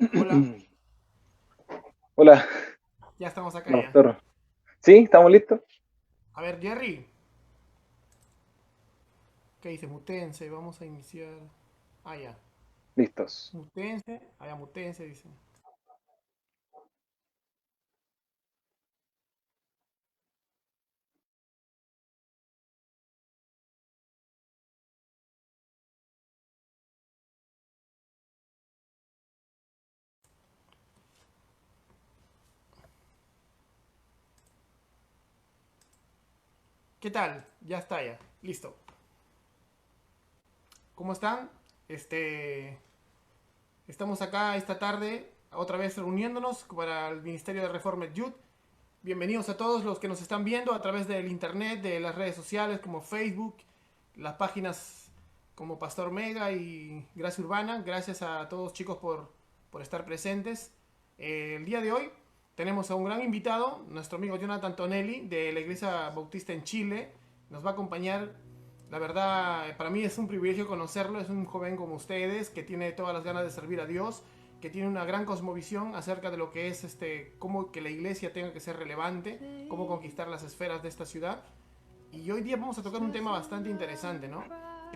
Hola, Hola, ya estamos acá hola, ya. pastor. ¿Sí? ¿Estamos listos? A ver, Jerry, ¿qué dice? Mutense, vamos a iniciar. Ah, ya. Listos. Mutense, allá mutense, dice. ¿Qué tal? Ya está ya. Listo. ¿Cómo están? Este, estamos acá esta tarde, otra vez reuniéndonos para el Ministerio de Reforma Youth. Bienvenidos a todos los que nos están viendo a través del internet, de las redes sociales como Facebook, las páginas como Pastor Mega y Gracia Urbana. Gracias a todos chicos por estar presentes. El día de hoy tenemos a un gran invitado, nuestro amigo Jonathan Tonelli de la Iglesia Bautista en Chile. Nos va a acompañar. La verdad, para mí es un privilegio conocerlo. Es un joven como ustedes que tiene todas las ganas de servir a Dios, que tiene una gran cosmovisión acerca de lo que es cómo que la iglesia tenga que ser relevante, cómo conquistar las esferas de esta ciudad. Y hoy día vamos a tocar un tema bastante interesante, ¿no?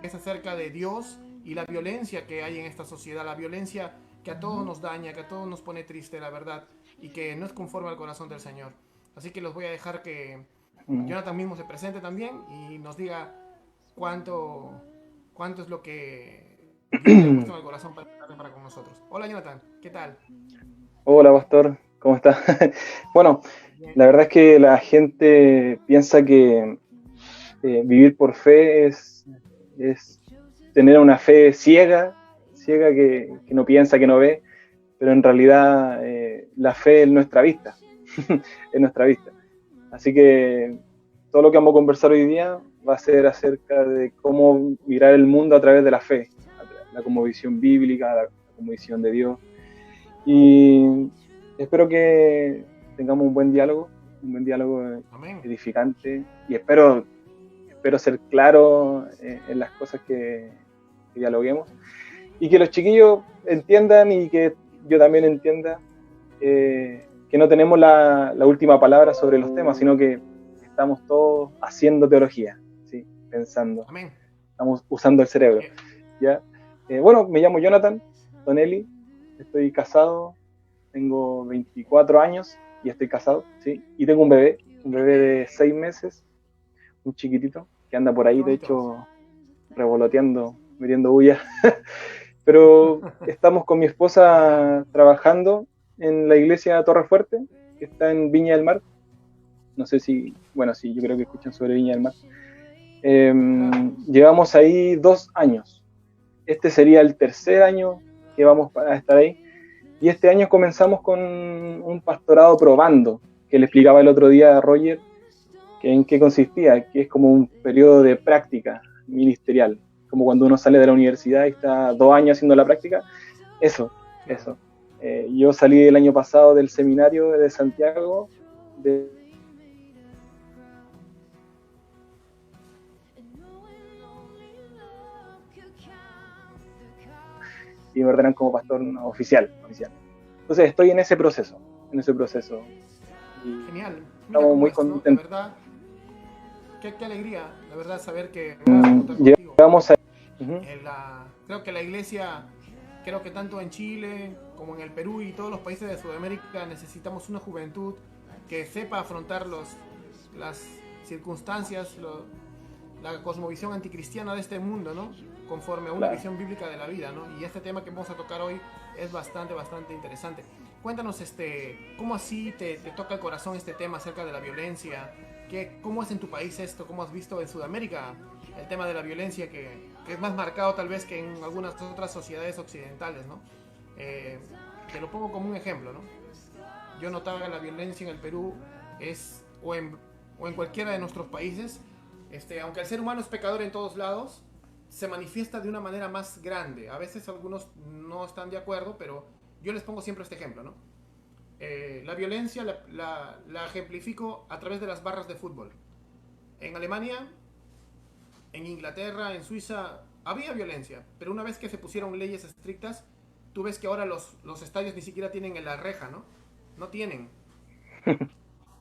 Que es acerca de Dios y la violencia que hay en esta sociedad, la violencia que a todos nos daña, que a todos nos pone triste, la verdad, y que no es conforme al corazón del Señor. Así que los voy a dejar que Mm. Jonathan mismo se presente también y nos diga cuánto, cuánto es lo que Dios le ha puesto en el corazón para con nosotros. Hola Jonathan, ¿qué tal? Hola, pastor. ¿Cómo está? Bueno, Bien. la verdad es que la gente piensa que vivir por fe es tener una fe ciega, ciega que no piensa, que no ve, pero en realidad la fe es nuestra vista, es nuestra vista. Así que todo lo que vamos a conversar hoy día va a ser acerca de cómo mirar el mundo a través de la fe, la cosmovisión bíblica, la cosmovisión de Dios. Y espero que tengamos un buen diálogo Amén. edificante, y espero ser claro en las cosas que dialoguemos, y que los chiquillos entiendan y que yo también entienda que no tenemos la última palabra sobre los temas, sino que estamos todos haciendo teología, ¿sí? Pensando, Amén. estamos usando el cerebro. Eh, ¿Ya? Bueno, me llamo Jonathan Tonelli, estoy casado, tengo 24 años y estoy casado, ¿sí? Y tengo un bebé de 6 meses, un chiquitito, que anda por Qué ahí, de bonito. hecho, revoloteando, metiendo bulla. Pero estamos con mi Ya. esposa trabajando en la iglesia Torre Fuerte, que está en Viña del Mar. No sé si, bueno, sí, yo creo que escuchan sobre Viña del Mar. Eh, Claro. Llevamos ahí 2 años. Este sería el tercer año que vamos a estar ahí. Y este año comenzamos con un pastorado probando, que le explicaba el otro día a Roger que en qué consistía, que es como un periodo de práctica ministerial, como cuando uno sale de la universidad y está 2 años haciendo la práctica. Eso, Claro. eso. Yo salí el año pasado del seminario de Santiago y me ordenan como pastor oficial, oficial. Entonces estoy en ese proceso. Y Genial. Mira estamos cómo muy es, ¿no? La contentos. verdad, qué alegría, la verdad, saber que vamos a contar contigo. Llegamos a... Uh-huh. Creo que la iglesia, creo que tanto en Chile como en el Perú y todos los países de Sudamérica necesitamos una juventud que sepa afrontar las circunstancias, la cosmovisión anticristiana de este mundo, ¿no? Conforme a una Claro. visión bíblica de la vida, ¿no? Y este tema que vamos a tocar hoy es bastante, bastante interesante. Cuéntanos, ¿cómo así te toca el corazón este tema acerca de la violencia? ¿Cómo es en tu país esto? ¿Cómo has visto en Sudamérica el tema de la violencia que es más marcado tal vez que en algunas otras sociedades occidentales, ¿no? Eh, Te lo pongo como un ejemplo, ¿no? Yo notaba que la violencia en el Perú es, o en cualquiera de nuestros países, aunque el ser humano es pecador en todos lados, se manifiesta de una manera más grande. A veces algunos no están de acuerdo, pero yo les pongo siempre este ejemplo, ¿no? La violencia la ejemplifico a través de las barras de fútbol. En Alemania, en Inglaterra, en Suiza, había violencia, pero una vez que se pusieron leyes estrictas, tú ves que ahora los estadios ni siquiera tienen en la reja, ¿no? No tienen.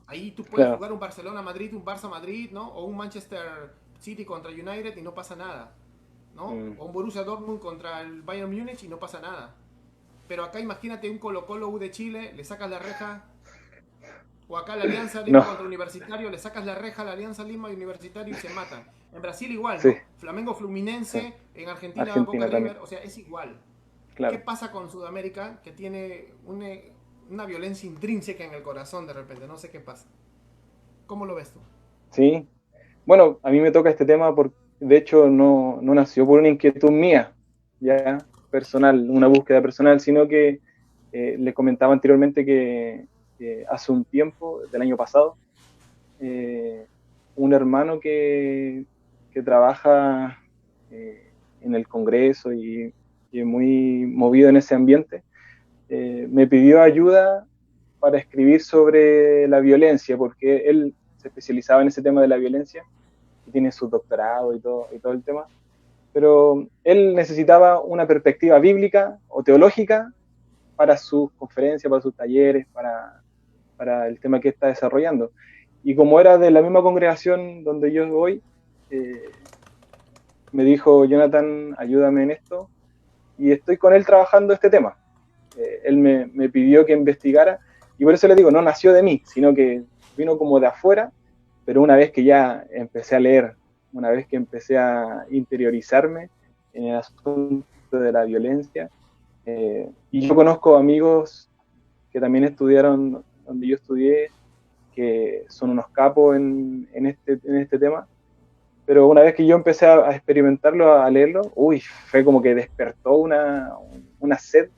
Ahí tú puedes Claro. jugar un Barcelona-Madrid, un Barça-Madrid, ¿no? O un Manchester City contra United y no pasa nada, ¿no? Mm, O un Borussia Dortmund contra el Bayern Múnich y no pasa nada. Pero acá imagínate un Colo-Colo U de Chile, le sacas la reja, o acá la Alianza Lima no, contra Universitario, le sacas la reja a la Alianza Lima y Universitario y se matan. En Brasil igual, sí, ¿no? Flamengo sí. Fluminense, en Argentina Boca Argentina también, River, o sea, es igual. ¿Qué claro. pasa con Sudamérica que tiene una violencia intrínseca en el corazón de repente? No sé qué pasa. ¿Cómo lo ves tú? Sí. Bueno, a mí me toca este tema porque, de hecho, no nació por una inquietud mía, ya personal, una búsqueda personal, sino que les comentaba anteriormente que hace un tiempo, del año pasado, eh, un hermano que trabaja en el Congreso y es muy movido en ese ambiente, me pidió ayuda para escribir sobre la violencia, porque él se especializaba en ese tema de la violencia y tiene su doctorado y todo el tema, pero él necesitaba una perspectiva bíblica o teológica para sus conferencias, para sus talleres, para el tema que está desarrollando. Y como era de la misma congregación donde yo voy, eh, me dijo, Jonathan, ayúdame en esto, y estoy con él trabajando este tema. Él me pidió que investigara, y por eso le digo, no nació de mí, sino que vino como de afuera, pero una vez que ya empecé a leer, una vez que empecé a interiorizarme en el asunto de la violencia, y yo conozco amigos que también estudiaron donde yo estudié, que son unos capos en este tema, pero una vez que yo empecé a experimentarlo, a leerlo, uy, fue como que despertó una sed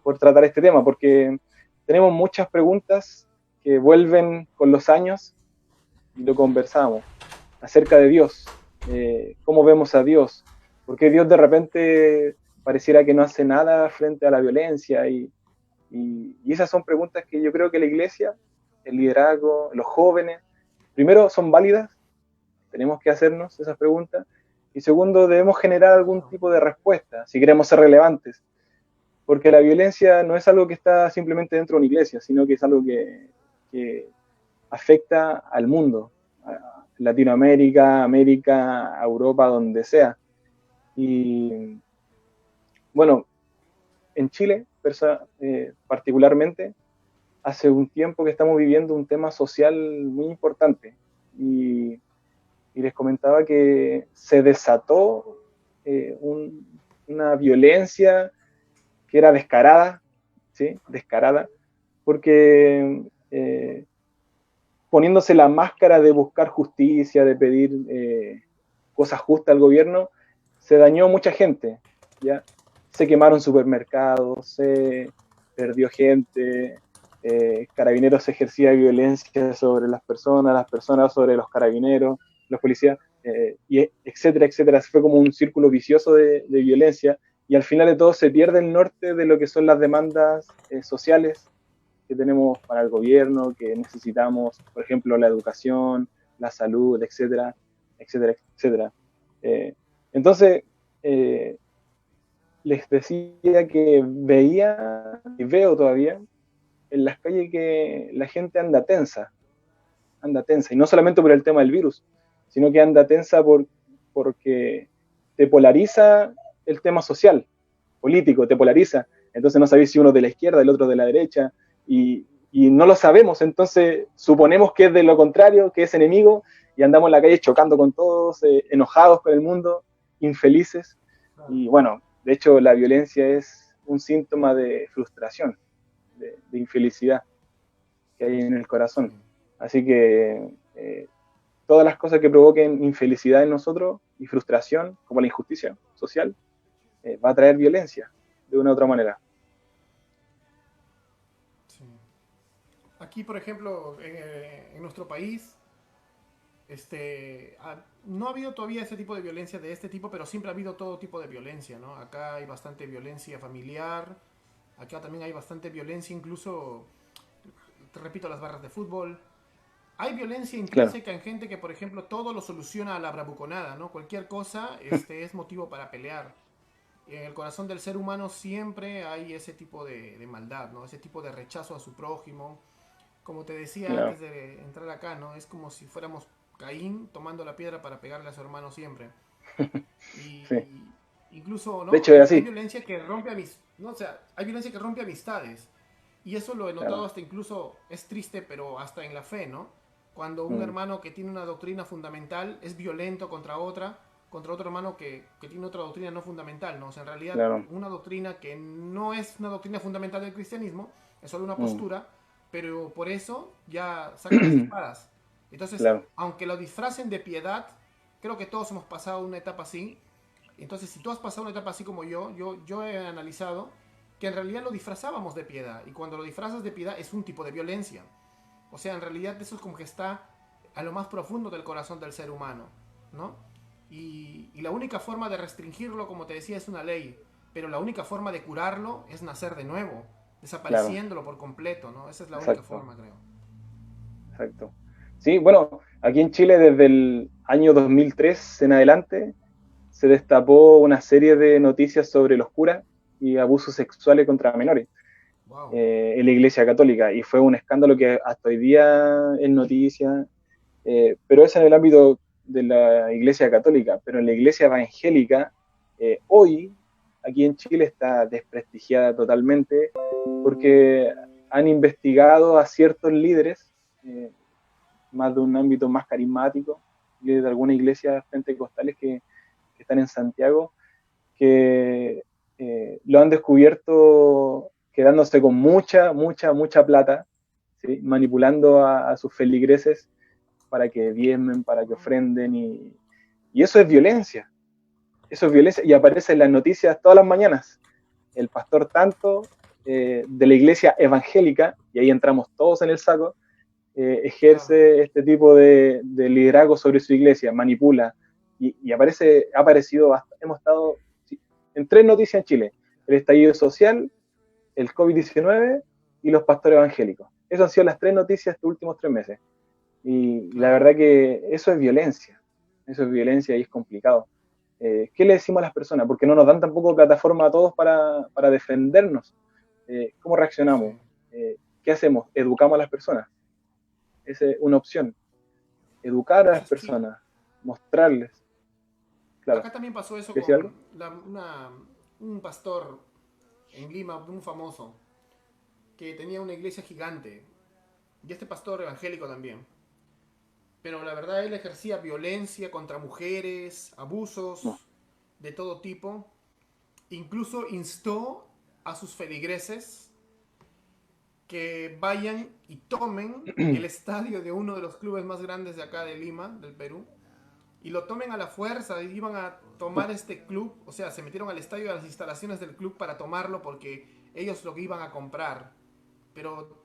por tratar este tema, porque tenemos muchas preguntas que vuelven con los años, y lo conversamos, acerca de Dios, cómo vemos a Dios, porque Dios de repente pareciera que no hace nada frente a la violencia, y esas son preguntas que yo creo que la iglesia, el liderazgo, los jóvenes, primero son válidas, tenemos que hacernos esas preguntas, y segundo, debemos generar algún Claro. tipo de respuesta si queremos ser relevantes, porque la violencia no es algo que está simplemente dentro de una iglesia, sino que es algo que afecta al mundo, a Latinoamérica, América, Europa, donde sea. Y bueno, en Chile, particularmente, hace un tiempo que estamos viviendo un tema social muy importante. Y, y les comentaba que se desató una violencia que era descarada, ¿sí? Descarada, porque poniéndose la máscara de buscar justicia, de pedir cosas justas al gobierno, se dañó mucha gente, ¿ya? Se quemaron supermercados, se perdió gente, carabineros ejercía violencia sobre las personas sobre los carabineros, los policías, y etcétera, etcétera. Fue como un círculo vicioso de violencia, y al final de todo se pierde el norte de lo que son las demandas sociales que tenemos para el gobierno, que necesitamos, por ejemplo, la educación, la salud, etcétera, etcétera, etcétera. Eh, entonces, eh, les decía que veía y veo todavía en las calles que la gente anda tensa, y no solamente por el tema del virus, sino que anda tensa porque te polariza el tema social, político, te polariza. Entonces no sabéis si uno es de la izquierda, el otro de la derecha, y no lo sabemos, entonces suponemos que es de lo contrario, que es enemigo, y andamos en la calle chocando con todos, enojados con el mundo, infelices. Claro. Y bueno, de hecho la violencia es un síntoma de frustración, de infelicidad que hay en el Sí. corazón. Así que todas las cosas que provoquen infelicidad en nosotros y frustración, como la injusticia social, va a traer violencia de una u otra manera. Sí. Aquí, por ejemplo, en nuestro país, no ha habido todavía ese tipo de violencia de este tipo, pero siempre ha habido todo tipo de violencia, ¿no? Acá hay bastante violencia familiar, acá también hay bastante violencia, incluso, te repito, las barras de fútbol. Hay violencia Claro, intrínseca en gente que, por ejemplo, todo lo soluciona a la bravuconada, ¿no? Cualquier cosa es motivo para pelear. en el corazón del ser humano siempre hay ese tipo de maldad, ¿no? Ese tipo de rechazo a su prójimo. Como te decía Claro, antes de entrar acá, ¿no? Es como si fuéramos Caín tomando la piedra para pegarle a su hermano siempre. sí. Y incluso, De ¿no? hecho es Hay así, violencia que rompe no, o sea, hay violencia que rompe amistades. Y eso lo he notado claro. hasta incluso, es triste, pero hasta en la fe, ¿no? Cuando un Mm, hermano que tiene una doctrina fundamental es violento contra otro hermano que tiene otra doctrina no fundamental, ¿no? O sea, en realidad claro. una doctrina que no es una doctrina fundamental del cristianismo, es solo una Mm, postura, pero por eso ya sacan las espadas. Entonces, claro, aunque lo disfracen de piedad, creo que todos hemos pasado una etapa así. Entonces, si tú has pasado una etapa así como yo he analizado que en realidad lo disfrazábamos de piedad. Y cuando lo disfrazas de piedad es un tipo de violencia. O sea, en realidad eso es como que está a lo más profundo del corazón del ser humano, ¿no? Y la única forma de restringirlo, como te decía, es una ley. Pero la única forma de curarlo es nacer de nuevo, claro, desapareciéndolo por completo, ¿no? Esa es la única exacto, forma, creo. exacto. Sí, bueno, aquí en Chile desde el año 2003 en adelante se destapó una serie de noticias sobre los curas y abusos sexuales contra menores Wow. en la Iglesia Católica. Y fue un escándalo que hasta hoy día es noticia, pero es en el ámbito de la Iglesia Católica. Pero en la Iglesia Evangélica, hoy, aquí en Chile, está desprestigiada totalmente porque han investigado a ciertos líderes, más de un ámbito más carismático, líderes de algunas iglesias pentecostales que están en Santiago, que lo han descubierto quedándose con mucha plata, ¿sí? Manipulando a sus feligreses para que diezmen, para que ofrenden, y eso es violencia, y aparece en las noticias todas las mañanas. El pastor tanto de la iglesia evangélica, y ahí entramos todos en el saco, Claro. ejerce este tipo de liderazgo sobre su iglesia, manipula, y ha aparecido, hemos estado sí, en tres noticias en Chile: el estallido social, el COVID-19 y los pastores evangélicos. Esas han sido las tres noticias de estos últimos 3 meses. Y la Claro. verdad que eso es violencia y es complicado. ¿Qué le decimos a las personas? Porque no nos dan tampoco plataforma a todos para defendernos. ¿Cómo Sí. reaccionamos? ¿Qué hacemos? ¿Educamos a las personas? Esa es una opción. Educar a las Pues sí, personas, mostrarles. Claro. acá también pasó eso ¿Qué decir con algo? un pastor en Lima, muy famoso, que tenía una iglesia gigante. Y este pastor evangélico también. Pero la verdad él ejercía violencia contra mujeres, No. abusos de todo tipo. Incluso instó a sus feligreses que vayan y tomen el estadio de uno de los clubes más grandes de acá de Lima, del Perú, y lo tomen a la fuerza, y iban a tomar este club, o sea, se metieron al estadio, a las instalaciones del club para tomarlo porque ellos lo iban a comprar. Pero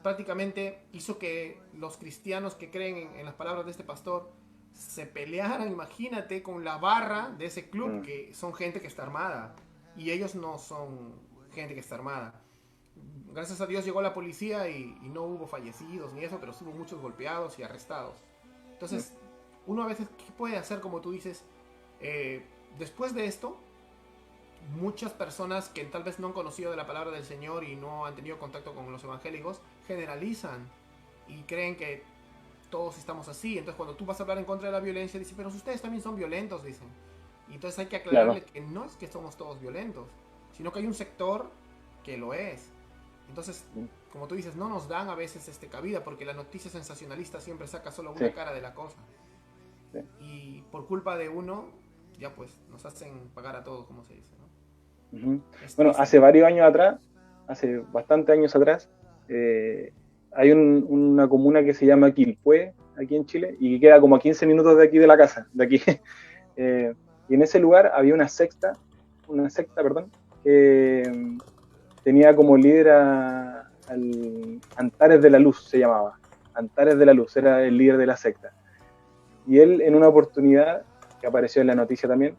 prácticamente hizo que los cristianos que creen en las palabras de este pastor se pelearan, imagínate, con la barra de ese club, Mm, que son gente que está armada. Y ellos no son gente que está armada. Gracias a Dios llegó la policía y no hubo fallecidos ni eso, pero sí hubo muchos golpeados y arrestados. mm, Entonces, uno a veces, ¿qué puede hacer? Como tú dices, eh, después de esto, muchas personas que tal vez no han conocido de la palabra del Señor y no han tenido contacto con los evangélicos, generalizan y creen que todos estamos así. Entonces cuando tú vas a hablar en contra de la violencia, dicen, pero ustedes también son violentos, dicen. Y entonces hay que claro. aclararle que no es que somos todos violentos, sino que hay un sector que lo es. Entonces, Mm, como tú dices, no nos dan a veces cabida porque la noticia sensacionalista siempre saca solo una sí, cara de la cosa. sí. Y por culpa de uno, ya pues nos hacen pagar a todos, como se dice, ¿no? Ujú. Es Bueno, triste. hace varios años atrás, hace bastantes años atrás, eh, hay una comuna que se llama Quilpué, aquí en Chile, y que queda como a 15 minutos de aquí de la casa, de aquí. Eh, y en ese lugar había una secta, perdón, que tenía como líder al Antares de la Luz, se llamaba. Antares de la Luz, era el líder de la secta. Y él, en una oportunidad, que apareció en la noticia también,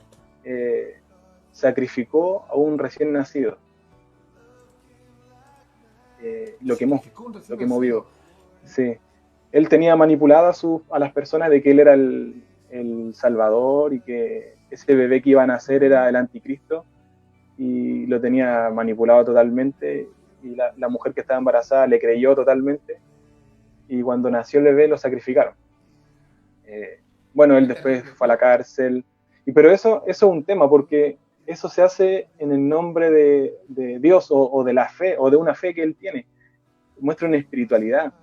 sacrificó a un recién nacido, lo quemó, Sacrificó un lo recién quemó nacido. vivo. Sí. Él tenía manipuladas a las personas de que él era el Salvador y que ese bebé que iba a nacer era el anticristo, y lo tenía manipulado totalmente, y la mujer que estaba embarazada le creyó totalmente, y cuando nació el bebé lo sacrificaron. Bueno, él Qué después terrible. fue a la cárcel, pero eso es un tema, porque eso se hace en el nombre de Dios o de la fe, o de una fe que él tiene. Muestra una espiritualidad.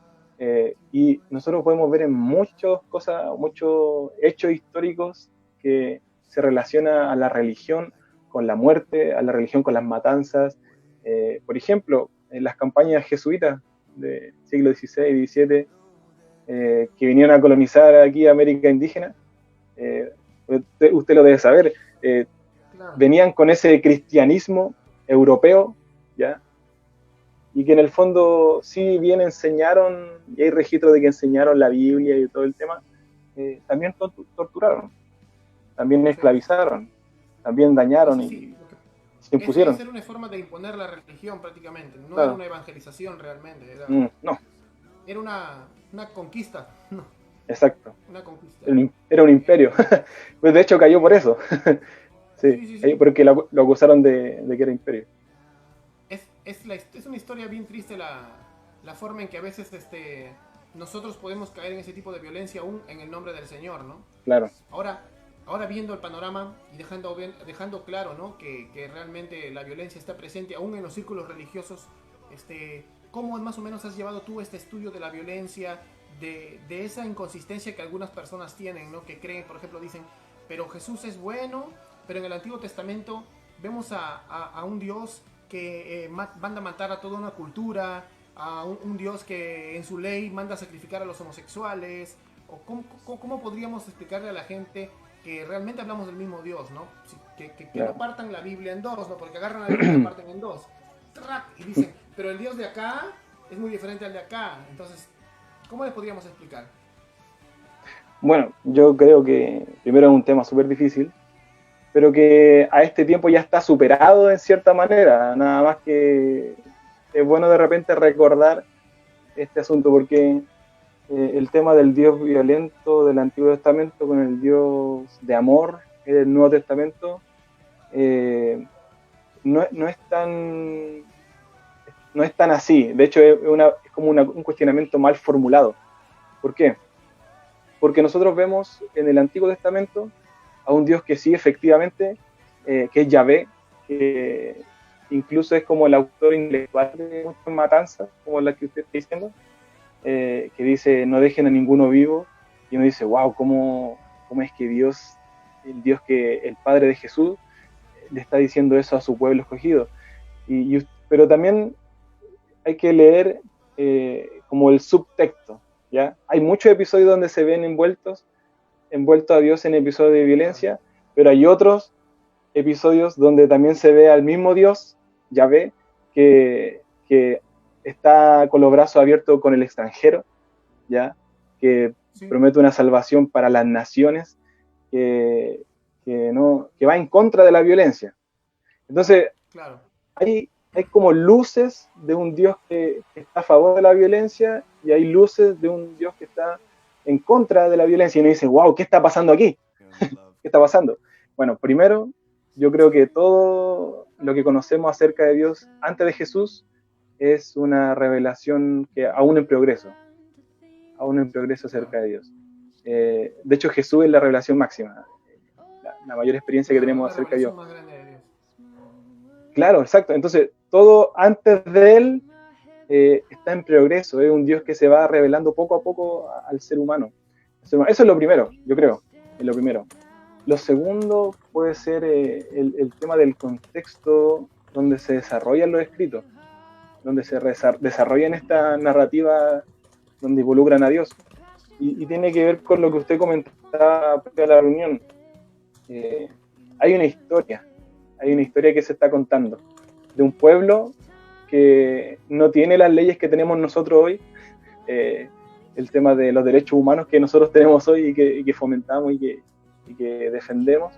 Y nosotros podemos ver en muchas cosas, muchos hechos históricos que se relaciona a la religión con la muerte, a la religión con las matanzas. Por ejemplo, en las campañas jesuitas del siglo XVI y XVII, que vinieron a colonizar aquí América indígena, usted lo debe saber, Claro. venían con ese cristianismo europeo, ¿ya? Y que en el fondo, si bien enseñaron, y hay registros de que enseñaron la Biblia y todo el tema, también torturaron, también Sí. esclavizaron, también Sí, dañaron sí, sí. y se impusieron. Era una forma de imponer la religión prácticamente. No era Claro. una evangelización realmente. No, Era una conquista. No, exacto. una conquista. Era un imperio. Pues de hecho cayó por Sí, eso. Sí, sí, sí, sí. porque lo acusaron de que era imperio. Es una historia bien triste la forma en que a veces nosotros podemos caer en ese tipo de violencia aún en el nombre del Señor, ¿no? Claro. Ahora, ahora viendo el panorama y dejando claro, ¿no? Que realmente la violencia está presente aún en los círculos religiosos, ¿cómo más o menos has llevado tú este estudio de la violencia, de esa inconsistencia que algunas personas tienen, ¿no? Que creen, por ejemplo, dicen, pero Jesús es bueno, pero en el Antiguo Testamento vemos a un Dios que manda a matar a toda una cultura, a un Dios que en su ley manda a sacrificar a los homosexuales, o cómo podríamos explicarle a la gente que realmente hablamos del mismo Dios, ¿no? Que no Claro. partan la Biblia en dos, ¿no? Porque agarran la Biblia y la parten en dos. Y dicen, pero el Dios de acá es muy diferente al de acá. Entonces, ¿cómo les podríamos explicar? Bueno, yo creo que primero es un tema súper difícil, pero que a este tiempo ya está superado en cierta manera. Nada más que es bueno de repente recordar este asunto, porque el tema del Dios violento del Antiguo Testamento con el Dios de amor del Nuevo Testamento no es tan no es tan así. De hecho, es como un cuestionamiento mal formulado. ¿Por qué? Porque nosotros vemos en el Antiguo Testamento a un Dios que sí, efectivamente, que es Yahvé, que incluso es como el autor intelectual de muchas matanzas, como la que usted está diciendo, que dice, no dejen a ninguno vivo, y uno dice, wow, ¿cómo es que Dios, el Padre de Jesús, le está diciendo eso a su pueblo escogido? Pero también hay que leer como el subtexto, ¿ya? Hay muchos episodios donde se ven envueltos a Dios en episodios de Claro. violencia, pero hay otros episodios donde también se ve al mismo Dios, Yahvé, que está con los brazos abiertos con el extranjero, ¿ya? Que Sí, promete una salvación para las naciones, que, que va en contra de la violencia. Entonces, claro. hay como luces de un Dios que está a favor de la violencia y hay luces de un Dios que está en contra de la violencia y uno dice, wow, ¿qué está pasando aquí? ¿Qué está pasando? Bueno, primero, yo creo que todo lo que conocemos acerca de Dios antes de Jesús es una revelación que aún en progreso Claro. acerca de Dios. De hecho, Jesús es la revelación máxima, la mayor experiencia que Claro, es tenemos la acerca de Dios. revelación más grande de Dios. Claro, exacto. Entonces, todo antes de él está en progreso, es un Dios que se va revelando poco a poco al ser humano. Eso es lo primero, yo creo, es lo primero. Lo segundo puede ser el tema del contexto donde se desarrollan los escritos, donde se desarrollan esta narrativa donde involucran a Dios. Y tiene que ver con lo que usted comentaba en la reunión. Eh, hay una historia que se está contando de un pueblo que no tiene las leyes que tenemos nosotros hoy, el tema de los derechos humanos que nosotros tenemos hoy y que fomentamos y que defendemos,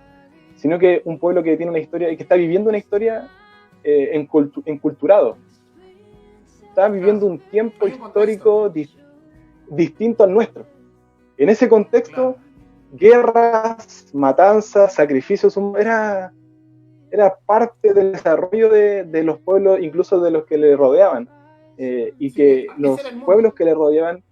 sino que un pueblo que tiene una historia y que está viviendo una historia enculturado. Está Claro. viviendo un tiempo Hay un contexto. histórico distinto al nuestro. En ese Claro. contexto, guerras, matanzas, sacrificios, era parte del desarrollo de los pueblos, incluso de los que le rodeaban. Y Sí, que ese era los el mundo. pueblos que le rodeaban,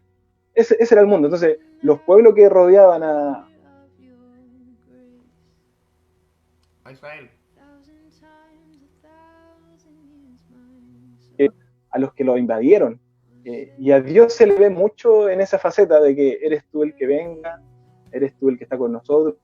ese era el mundo. Entonces, los pueblos que rodeaban A Israel. a los que lo invadieron. Y a Dios se le ve mucho en esa faceta de que eres tú el que venga, eres tú el que está con nosotros.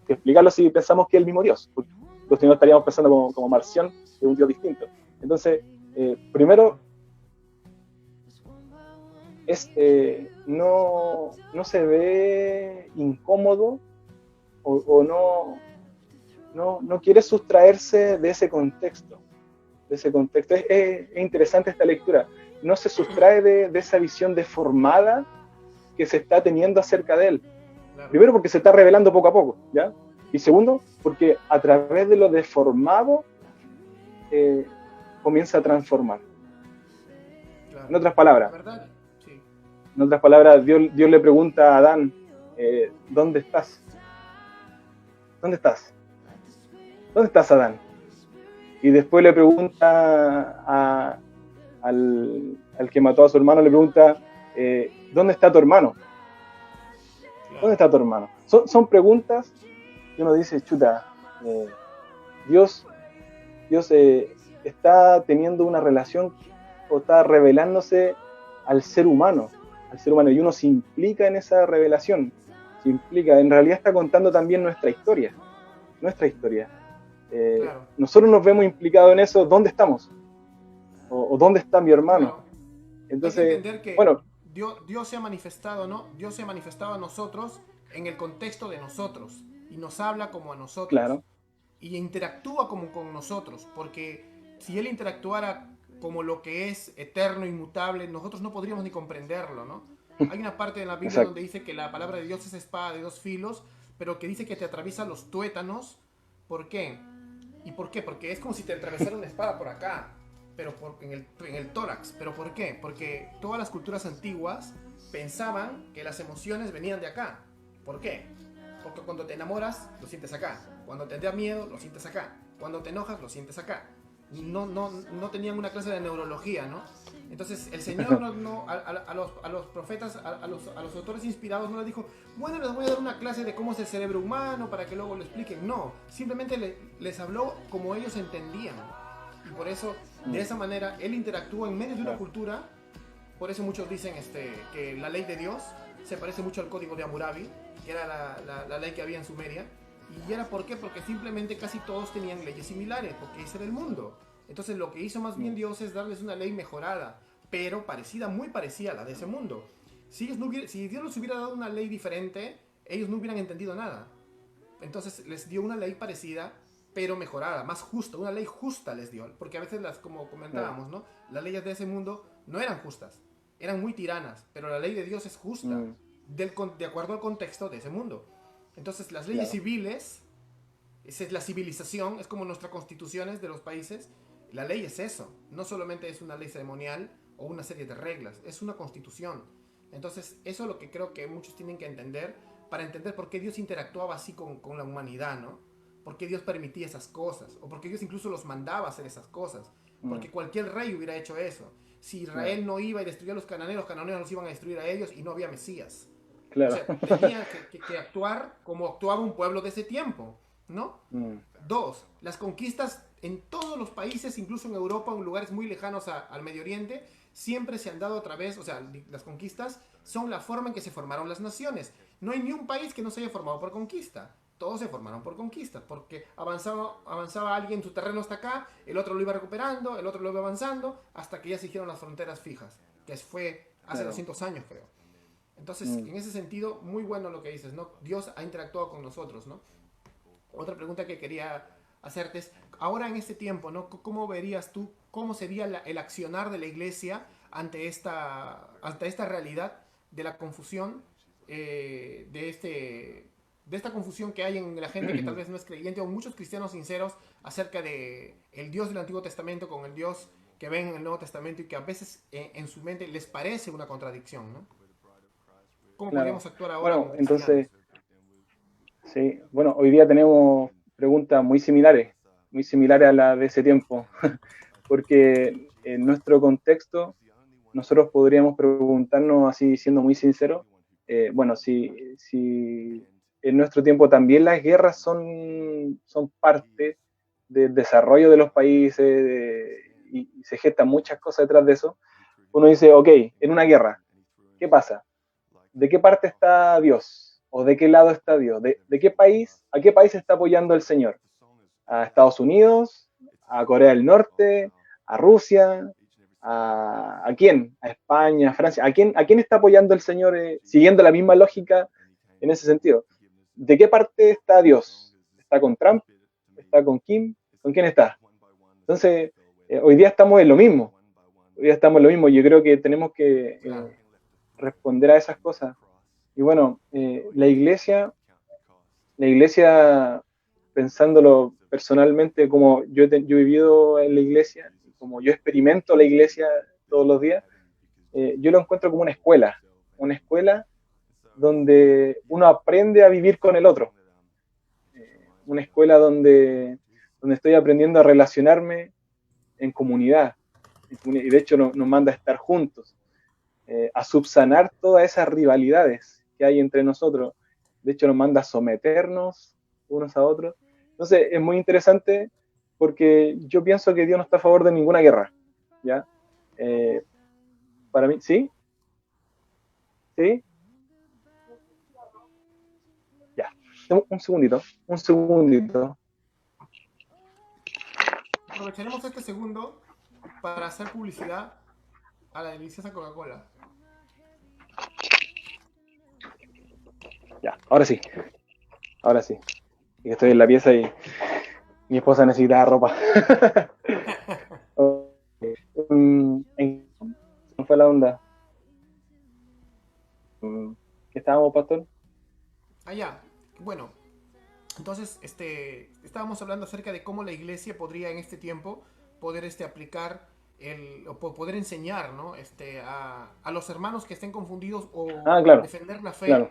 Que explicarlo si pensamos que es el mismo Dios, porque si no estaríamos pensando como Marción, que es un Dios distinto. Entonces, primero, no se ve incómodo o no quiere sustraerse de ese contexto. Es interesante esta lectura. No se sustrae de esa visión deformada que se está teniendo acerca de él. Claro. Primero, porque se está revelando poco a poco, ¿ya? Y segundo, porque a través de lo deformado comienza a transformar. Claro. En otras La palabras, verdad, sí. Dios le pregunta a Adán, ¿dónde estás? ¿Dónde estás? ¿Dónde estás, Adán? Y después le pregunta al que mató a su hermano, le pregunta, ¿dónde está tu hermano? Claro. ¿Dónde está tu hermano? Son preguntas que uno dice, chuta, Dios está teniendo una relación o está revelándose al ser humano, y uno se implica en esa revelación, en realidad está contando también nuestra historia. Claro. Nosotros nos vemos implicados en eso, ¿dónde estamos? O ¿dónde está mi hermano? Claro. Hay que Entonces, entender que bueno, Dios se ha manifestado, ¿no? Dios se ha manifestado a nosotros en el contexto de nosotros y nos habla como a nosotros claro, y interactúa como con nosotros, porque si Él interactuara como lo que es eterno, inmutable, nosotros no podríamos ni comprenderlo, ¿no? Hay una parte en la Biblia exacto, donde dice que la palabra de Dios es espada de dos filos, pero que dice que te atraviesa los tuétanos. ¿Por qué? ¿Y por qué? Porque es como si te atravesara una espada por acá, pero en el tórax. ¿Pero por qué? Porque todas las culturas antiguas pensaban que las emociones venían de acá. ¿Por qué? Porque cuando te enamoras, lo sientes acá. Cuando te da miedo, lo sientes acá. Cuando te enojas, lo sientes acá. No tenían una clase de neurología, ¿no? Entonces el Señor a los profetas, a los autores inspirados no les dijo, bueno, les voy a dar una clase de cómo es el cerebro humano para que luego lo expliquen. No, simplemente les habló como ellos entendían. Y por eso, de esa manera, Él interactúa en medio de una cultura. Por eso muchos dicen que la ley de Dios se parece mucho al código de Hammurabi, que era la ley que había en Sumeria. ¿Y era por qué? Porque simplemente casi todos tenían leyes similares, porque ese era el mundo. Entonces lo que hizo más bien Dios es darles una ley mejorada, pero parecida, muy parecida a la de ese mundo. Si Dios les hubiera dado una ley diferente, ellos no hubieran entendido nada. Entonces les dio una ley parecida, pero mejorada, más justa, una ley justa les dio. Porque a veces, como comentábamos, ¿no? Las leyes de ese mundo no eran justas, eran muy tiranas, pero la ley de Dios es justa, de acuerdo al contexto de ese mundo. Entonces las leyes civiles, esa es la civilización, es como nuestras constituciones de los países. La ley es eso, no solamente es una ley ceremonial o una serie de reglas, es una constitución. Entonces eso es lo que creo que muchos tienen que entender para entender por qué Dios interactuaba así con la humanidad, ¿no? Por qué Dios permitía esas cosas, o por qué Dios incluso los mandaba a hacer esas cosas. Porque cualquier rey hubiera hecho eso. Si Israel no iba y destruía a los cananeos los iban a destruir a ellos y no había Mesías. O claro. sea, tenía que actuar como actuaba un pueblo de ese tiempo, ¿no? Dos, las conquistas en todos los países, incluso en Europa, en lugares muy lejanos al Medio Oriente, siempre se han dado a través, o sea, las conquistas son la forma en que se formaron las naciones. No hay ni un país que no se haya formado por conquista. Todos se formaron por conquista, porque avanzaba alguien, su terreno hasta acá, el otro lo iba recuperando, el otro lo iba avanzando, hasta que ya se hicieron las fronteras fijas, que fue hace 200 años, creo. Entonces, en ese sentido, muy bueno lo que dices, ¿no? Dios ha interactuado con nosotros, ¿no? Otra pregunta que quería hacerte es, ahora en este tiempo, ¿no? ¿Cómo verías tú, cómo sería el accionar de la iglesia ante esta realidad de la confusión, de esta confusión que hay en la gente que tal vez no es creyente, o muchos cristianos sinceros acerca de el Dios del Antiguo Testamento con el Dios que ven en el Nuevo Testamento y que a veces en su mente les parece una contradicción, ¿no? ¿Cómo Claro. podríamos actuar ahora Bueno, como cristianos? entonces, sí, bueno, hoy día tenemos preguntas muy similares a las de ese tiempo, porque en nuestro contexto nosotros podríamos preguntarnos así, siendo muy sinceros, bueno, si en nuestro tiempo también las guerras son parte del desarrollo de los países y se gestan muchas cosas detrás de eso, uno dice, ok, en una guerra, ¿qué pasa? ¿De qué parte está Dios? ¿O de qué lado está Dios? ¿De qué país? ¿A qué país está apoyando el Señor? ¿A Estados Unidos? ¿A Corea del Norte? ¿A Rusia? ¿A quién? ¿A España? ¿A Francia? ¿A quién está apoyando el Señor siguiendo la misma lógica en ese sentido? ¿De qué parte está Dios? ¿Está con Trump? ¿Está con Kim? ¿Con quién está? Entonces, hoy día estamos en lo mismo. Hoy día estamos en lo mismo. Yo creo que tenemos que Claro, responder a esas cosas. Y bueno, la iglesia, pensándolo personalmente, como yo he vivido en la iglesia, como yo experimento la iglesia todos los días, yo lo encuentro como una escuela donde uno aprende a vivir con el otro, una escuela donde estoy aprendiendo a relacionarme en comunidad, y de hecho nos manda a estar juntos, a subsanar todas esas rivalidades que hay entre nosotros. De hecho, nos manda a someternos unos a otros. Entonces, es muy interesante porque yo pienso que Dios no está a favor de ninguna guerra. ¿Ya? Eh, para mí, ¿sí? ¿Sí? Ya. Un segundito, un segundito. aprovecharemos este segundo para hacer publicidad a la deliciosa Coca-Cola. Ya, ahora sí, ahora sí. Y estoy en la pieza y mi esposa necesita ropa. ¿En qué fue la onda? ¿Qué estábamos, pastor? Allá, bueno, entonces estábamos hablando acerca de cómo la iglesia podría en este tiempo poder aplicar o poder enseñar, ¿no? A los hermanos que estén confundidos o Ah, claro, defender la fe claro.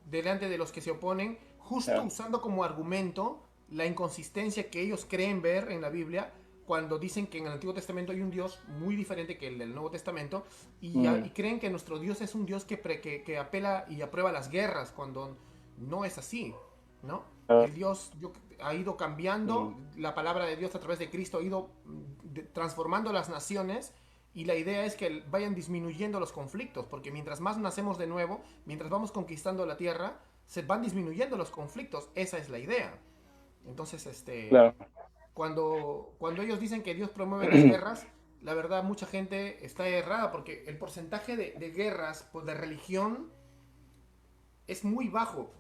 delante de los que se oponen, justo Claro. usando como argumento la inconsistencia que ellos creen ver en la Biblia cuando dicen que en el Antiguo Testamento hay un Dios muy diferente que el del Nuevo Testamento y creen que nuestro Dios es un Dios que apela y aprueba las guerras cuando no es así, ¿no? El Dios ha ido cambiando, Mm, la palabra de Dios a través de Cristo ha ido transformando las naciones y la idea es que vayan disminuyendo los conflictos, porque mientras más nacemos de nuevo, mientras vamos conquistando la tierra, se van disminuyendo los conflictos. Esa es la idea. Entonces, claro. cuando ellos dicen que Dios promueve las guerras, la verdad mucha gente está errada porque el porcentaje de guerras de religión es muy bajo,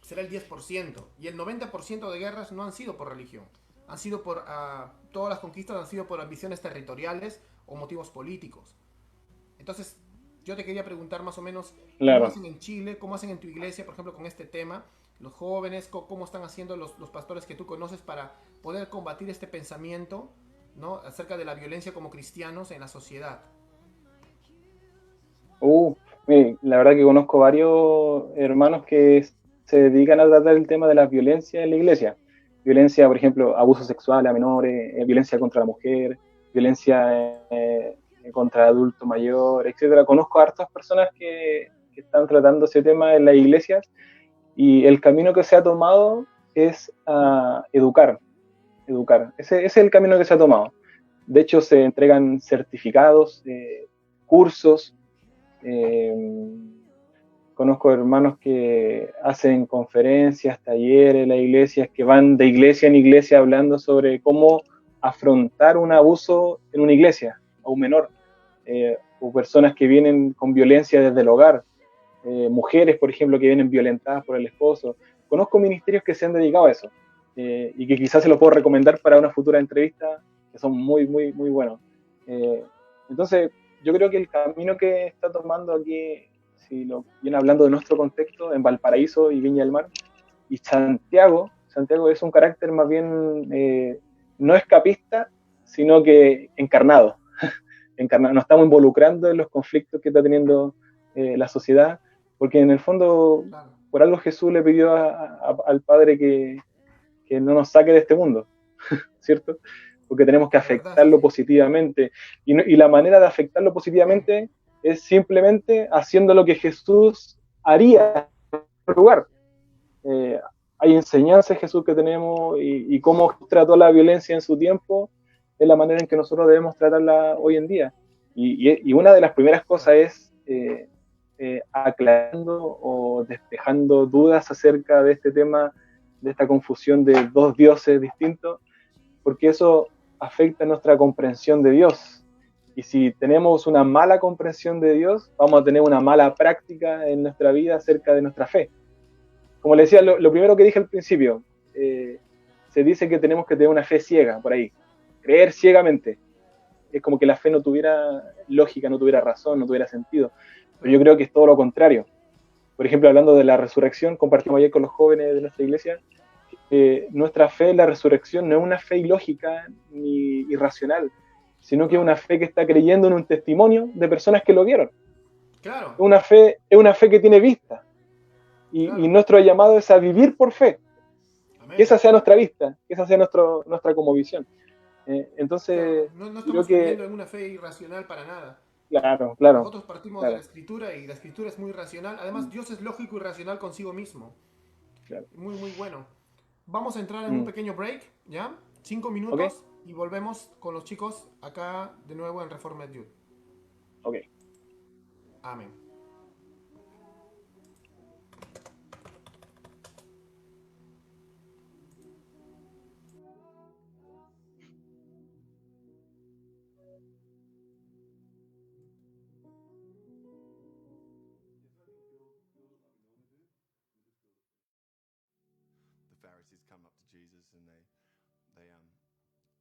será el 10%, y el 90% de guerras no han sido por religión, han sido todas las conquistas han sido por ambiciones territoriales o motivos políticos. Entonces, yo te quería preguntar más o menos cómo Claro. hacen en Chile, cómo hacen en tu iglesia, por ejemplo, con este tema, los jóvenes, cómo están haciendo los pastores que tú conoces para poder combatir este pensamiento, ¿no? Acerca de la violencia como cristianos en la sociedad. Uh, Mire, la verdad que conozco varios hermanos que se dedican a tratar el tema de la violencia en la iglesia. Violencia, por ejemplo, abuso sexual a menores, violencia contra la mujer, violencia contra el adulto mayor, etcétera. Conozco a hartas personas que están tratando ese tema en las iglesias y el camino que se ha tomado es educar, educar. Ese es el camino que se ha tomado. De hecho, se entregan certificados, cursos. Eh, Conozco hermanos que hacen conferencias, talleres en las iglesias, que van de iglesia en iglesia hablando sobre cómo afrontar un abuso en una iglesia a un menor, o personas que vienen con violencia desde el hogar, mujeres, por ejemplo, que vienen violentadas por el esposo. Conozco ministerios que se han dedicado a eso, y que quizás se los puedo recomendar para una futura entrevista, que son muy, muy, muy buenos. Eh, entonces, yo creo que el camino que está tomando aquí, si lo viene hablando de nuestro contexto, en Valparaíso y Viña del Mar, y Santiago es un carácter más bien no escapista, sino que encarnado. Nos estamos involucrando en los conflictos que está teniendo la sociedad, porque en el fondo, por algo Jesús le pidió al Padre que no nos saque de este mundo, ¿cierto? Porque tenemos que afectarlo positivamente. Y la manera de afectarlo positivamente es simplemente haciendo lo que Jesús haría en primer lugar. Hay enseñanzas de Jesús que tenemos y cómo trató la violencia en su tiempo, es la manera en que nosotros debemos tratarla hoy en día. Y una de las primeras cosas es aclarando o despejando dudas acerca de este tema, de esta confusión de dos dioses distintos, porque eso afecta nuestra comprensión de Dios. Y si tenemos una mala comprensión de Dios, vamos a tener una mala práctica en nuestra vida acerca de nuestra fe. Como le decía, lo primero que dije al principio, se dice que tenemos que tener una fe ciega por ahí, creer ciegamente. Es como que la fe no tuviera lógica, no tuviera razón, no tuviera sentido. Pero yo creo que es todo lo contrario. Por ejemplo, hablando de la resurrección, compartimos ayer con los jóvenes de nuestra iglesia, nuestra fe en la resurrección no es una fe ilógica ni irracional, sino que es una fe que está creyendo en un testimonio de personas que lo vieron. Claro. Es una fe que tiene vista. Y nuestro llamado es a vivir por fe. Amén. Que esa sea nuestra vista, que esa sea nuestra como visión. Entonces, claro, no estamos creyendo en una fe irracional para nada. Claro. Nosotros partimos de la Escritura y la Escritura es muy racional. Además, Dios es lógico y racional consigo mismo. Claro. Muy, muy bueno. Vamos a entrar en un pequeño break, ¿ya? 5 minutos y volvemos con los chicos acá de nuevo en Reformed Youth. Ok. Amén. Come up to Jesus and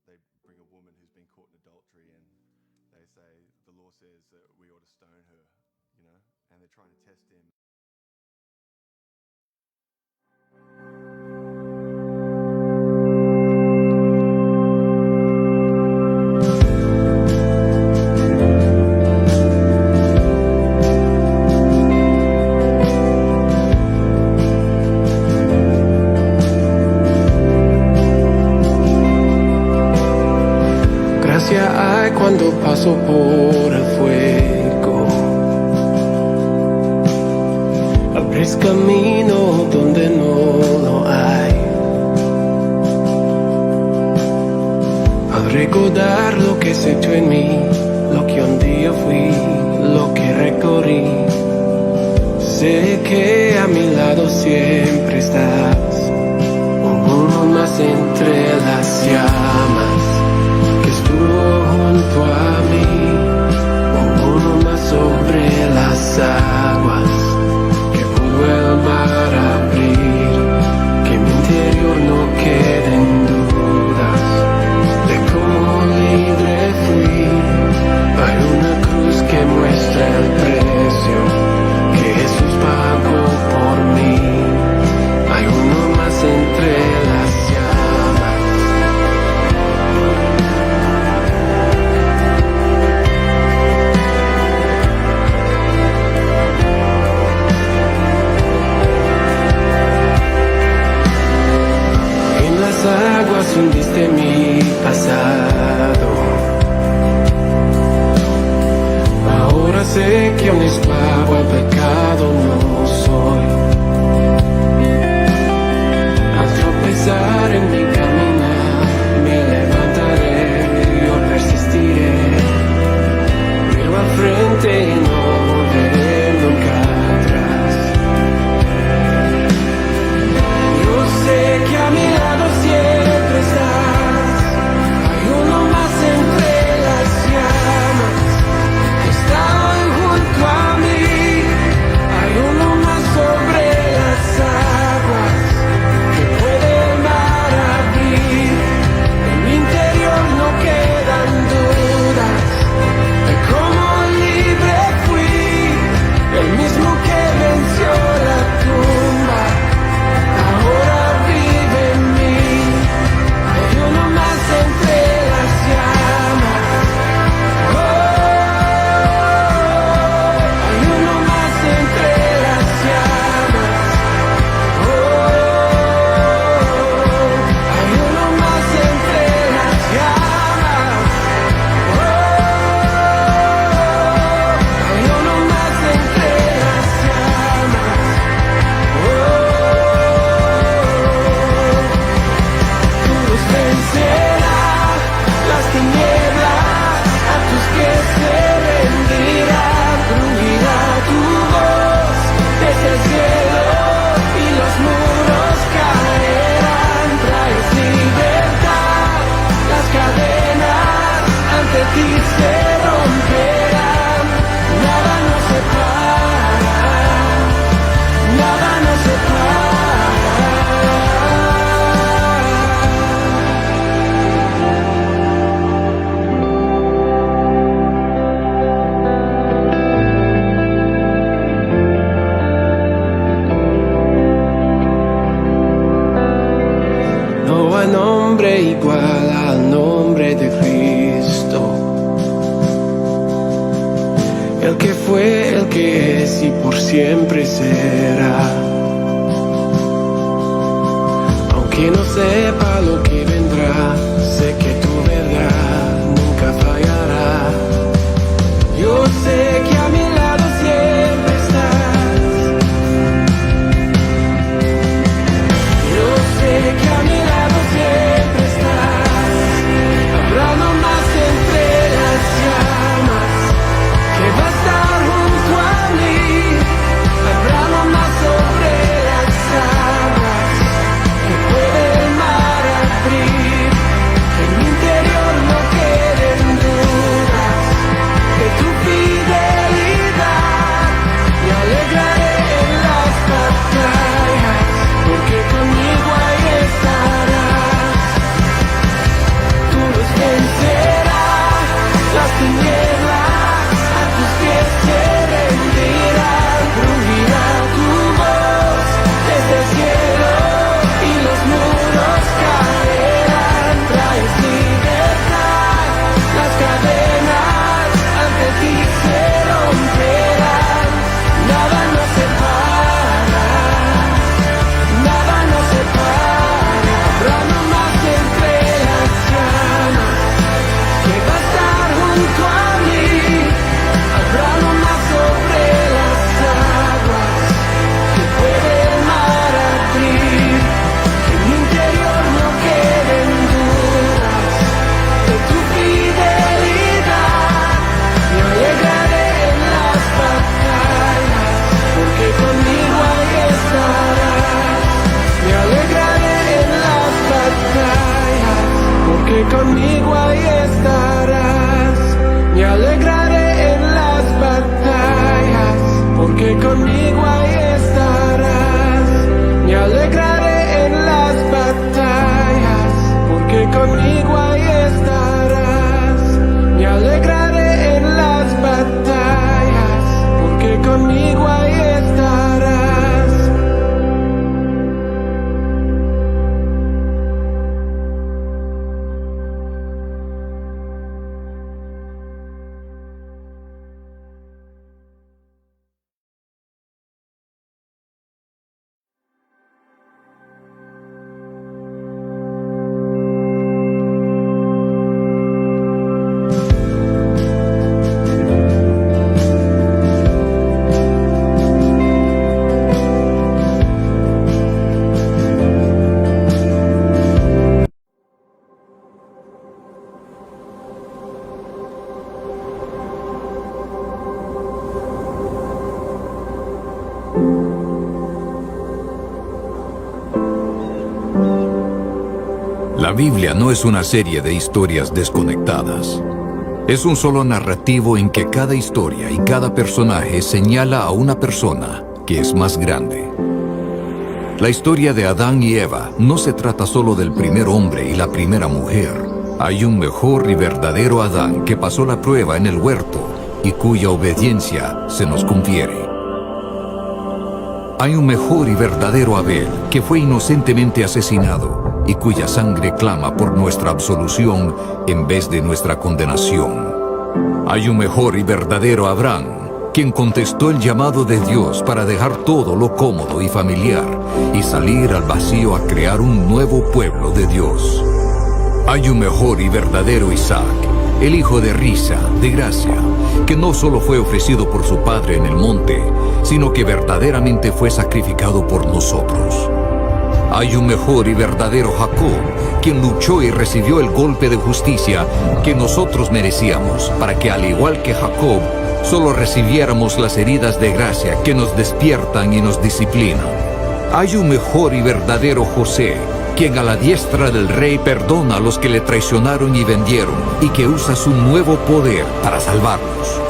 they bring a woman who's been caught in adultery and they say the law says that we ought to stone her, you know, and they're trying to test him. Cuando paso por el fuego, abres camino donde no lo hay. Al recordar lo que has hecho en mí, lo que un día fui, lo que recorrí, sé que a mi lado siempre estás, uno más entre las llamas. Junto a mí, uno más sobre las aguas, que pudo el mar abrir, que mi interior no queden dudas de cómo libre fui. Hay una cruz que muestra el precio que Jesús pagó por mí. Hay uno más entre las llamas. espera. Aunque no sepa lo que vendrá, sé que tu verdad nunca fallará. Yo sé que a mi lado siempre estás. Yo sé que a mi lado siempre estás. Habrá nomás entre las llamas que va a estar junto a mí. Habrá nomás sobre las aguas que puede el mar abrir. En mi interior no queden dudas de tu fidelidad. Me alegraré en las batallas, porque conmigo ahí estarás. Tú los vencerás, las tinieblas a tus pies se rendirán. Rugirá tu voz desde el cielo y los muros caerán. Traes libertad, las cadenas ante ti se romperán. Nada nos separa, nada nos separa. Habrá nomás entre las llamas que va a estar junto a mí. Habrá nomás sobre las aguas que puede el mar abrir. Que en mi interior no queden dudas de tu fidelidad. Me alegraré en las batallas, porque conmigo ahí estarás. Me alegraré en las batallas, porque conmigo ahí estarás. Me alegraré en las batallas, porque conmigo ahí estarás. Me alegraré en las batallas, porque conmigo ahí estarás. Me alegraré en las batallas, porque conmigo ahí estarás. La Biblia no es una serie de historias desconectadas. Es un solo narrativo en que cada historia y cada personaje señala a una persona que es más grande. La historia de Adán y Eva no se trata solo del primer hombre y la primera mujer. Hay un mejor y verdadero Adán que pasó la prueba en el huerto y cuya obediencia se nos confiere. Hay un mejor y verdadero Abel que fue inocentemente asesinado y cuya sangre clama por nuestra absolución en vez de nuestra condenación. Hay un mejor y verdadero Abraham, quien contestó el llamado de Dios para dejar todo lo cómodo y familiar y salir al vacío a crear un nuevo pueblo de Dios. Hay un mejor y verdadero Isaac, el hijo de risa, de gracia, que no solo fue ofrecido por su padre en el monte, sino que verdaderamente fue sacrificado por nosotros. Hay un mejor y verdadero Jacob, quien luchó y recibió el golpe de justicia que nosotros merecíamos, para que al igual que Jacob, solo recibiéramos las heridas de gracia que nos despiertan y nos disciplinan. Hay un mejor y verdadero José, quien a la diestra del rey perdona a los que le traicionaron y vendieron, y que usa su nuevo poder para salvarlos.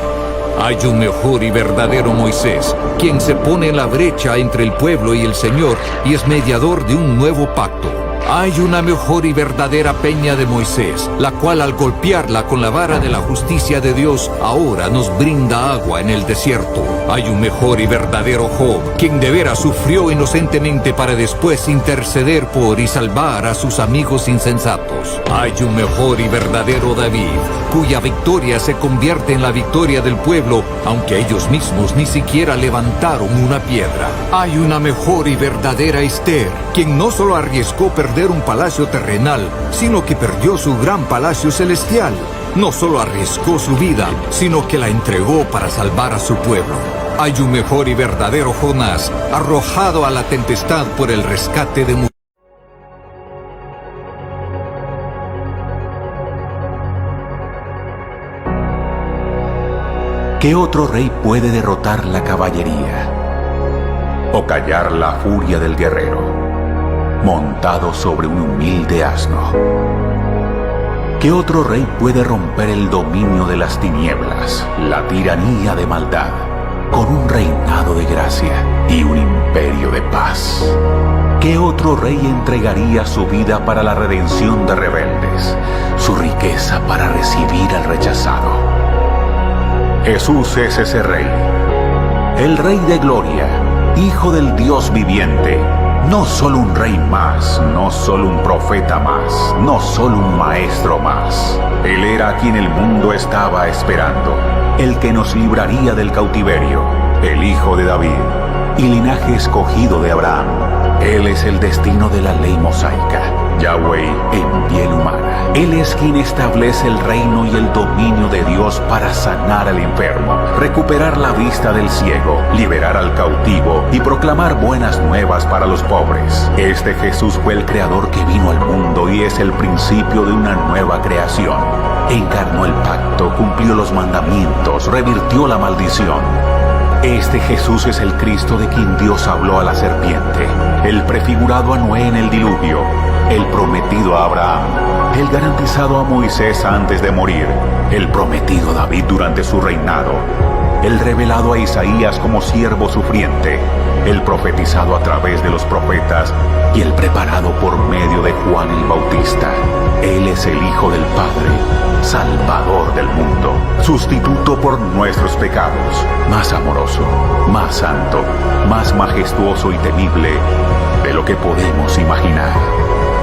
Hay un mejor y verdadero Moisés, quien se pone en la brecha entre el pueblo y el Señor y es mediador de un nuevo pacto. Hay una mejor y verdadera peña de Moisés, la cual al golpearla con la vara de la justicia de Dios, ahora nos brinda agua en el desierto. Hay un mejor y verdadero Job, quien de veras sufrió inocentemente para después interceder por y salvar a sus amigos insensatos. Hay un mejor y verdadero David, cuya victoria se convierte en la victoria del pueblo, aunque ellos mismos ni siquiera levantaron una piedra. Hay una mejor y verdadera Esther, quien no solo arriesgó perder un palacio terrenal, sino que perdió su gran palacio celestial. No solo arriesgó su vida, sino que la entregó para salvar a su pueblo. Hay un mejor y verdadero Jonás, arrojado a la tempestad por el rescate de muchos. ¿Qué otro rey puede derrotar la caballería o callar la furia del guerrero montado sobre un humilde asno? ¿Qué otro rey puede romper el dominio de las tinieblas, la tiranía de maldad, con un reinado de gracia y un imperio de paz? ¿Qué otro rey entregaría su vida para la redención de rebeldes, su riqueza para recibir al rechazado? Jesús es ese rey, el Rey de Gloria, Hijo del Dios viviente. No solo un rey más, no solo un profeta más, no solo un maestro más. Él era a quien el mundo estaba esperando, el que nos libraría del cautiverio, el Hijo de David y linaje escogido de Abraham. Él es el destino de la ley mosaica, Yahweh en piel humana. Él es quien establece el reino y el dominio de Dios para sanar al enfermo, recuperar la vista del ciego, liberar al cautivo y proclamar buenas nuevas para los pobres. Este Jesús fue el creador que vino al mundo y es el principio de una nueva creación. Encarnó el pacto, cumplió los mandamientos, revirtió la maldición. Este Jesús es el Cristo de quien Dios habló a la serpiente, el prefigurado a Noé en el diluvio, el prometido a Abraham, el garantizado a Moisés antes de morir, el prometido a David durante su reinado, el revelado a Isaías como siervo sufriente, el profetizado a través de los profetas y el preparado por medio de Juan el Bautista. Él es el Hijo del Padre, Salvador del mundo, sustituto por nuestros pecados, más amoroso, más santo, más majestuoso y temible de lo que podemos imaginar.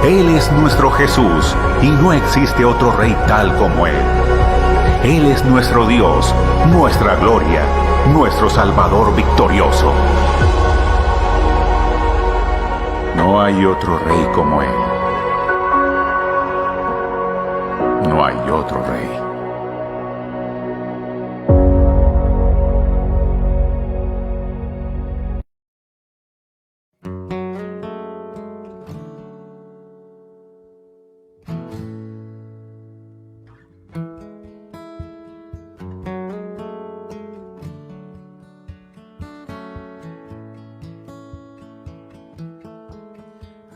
Él es nuestro Jesús y no existe otro rey tal como Él. Él es nuestro Dios, nuestra gloria, nuestro Salvador victorioso. No hay otro rey como Él. No hay otro rey.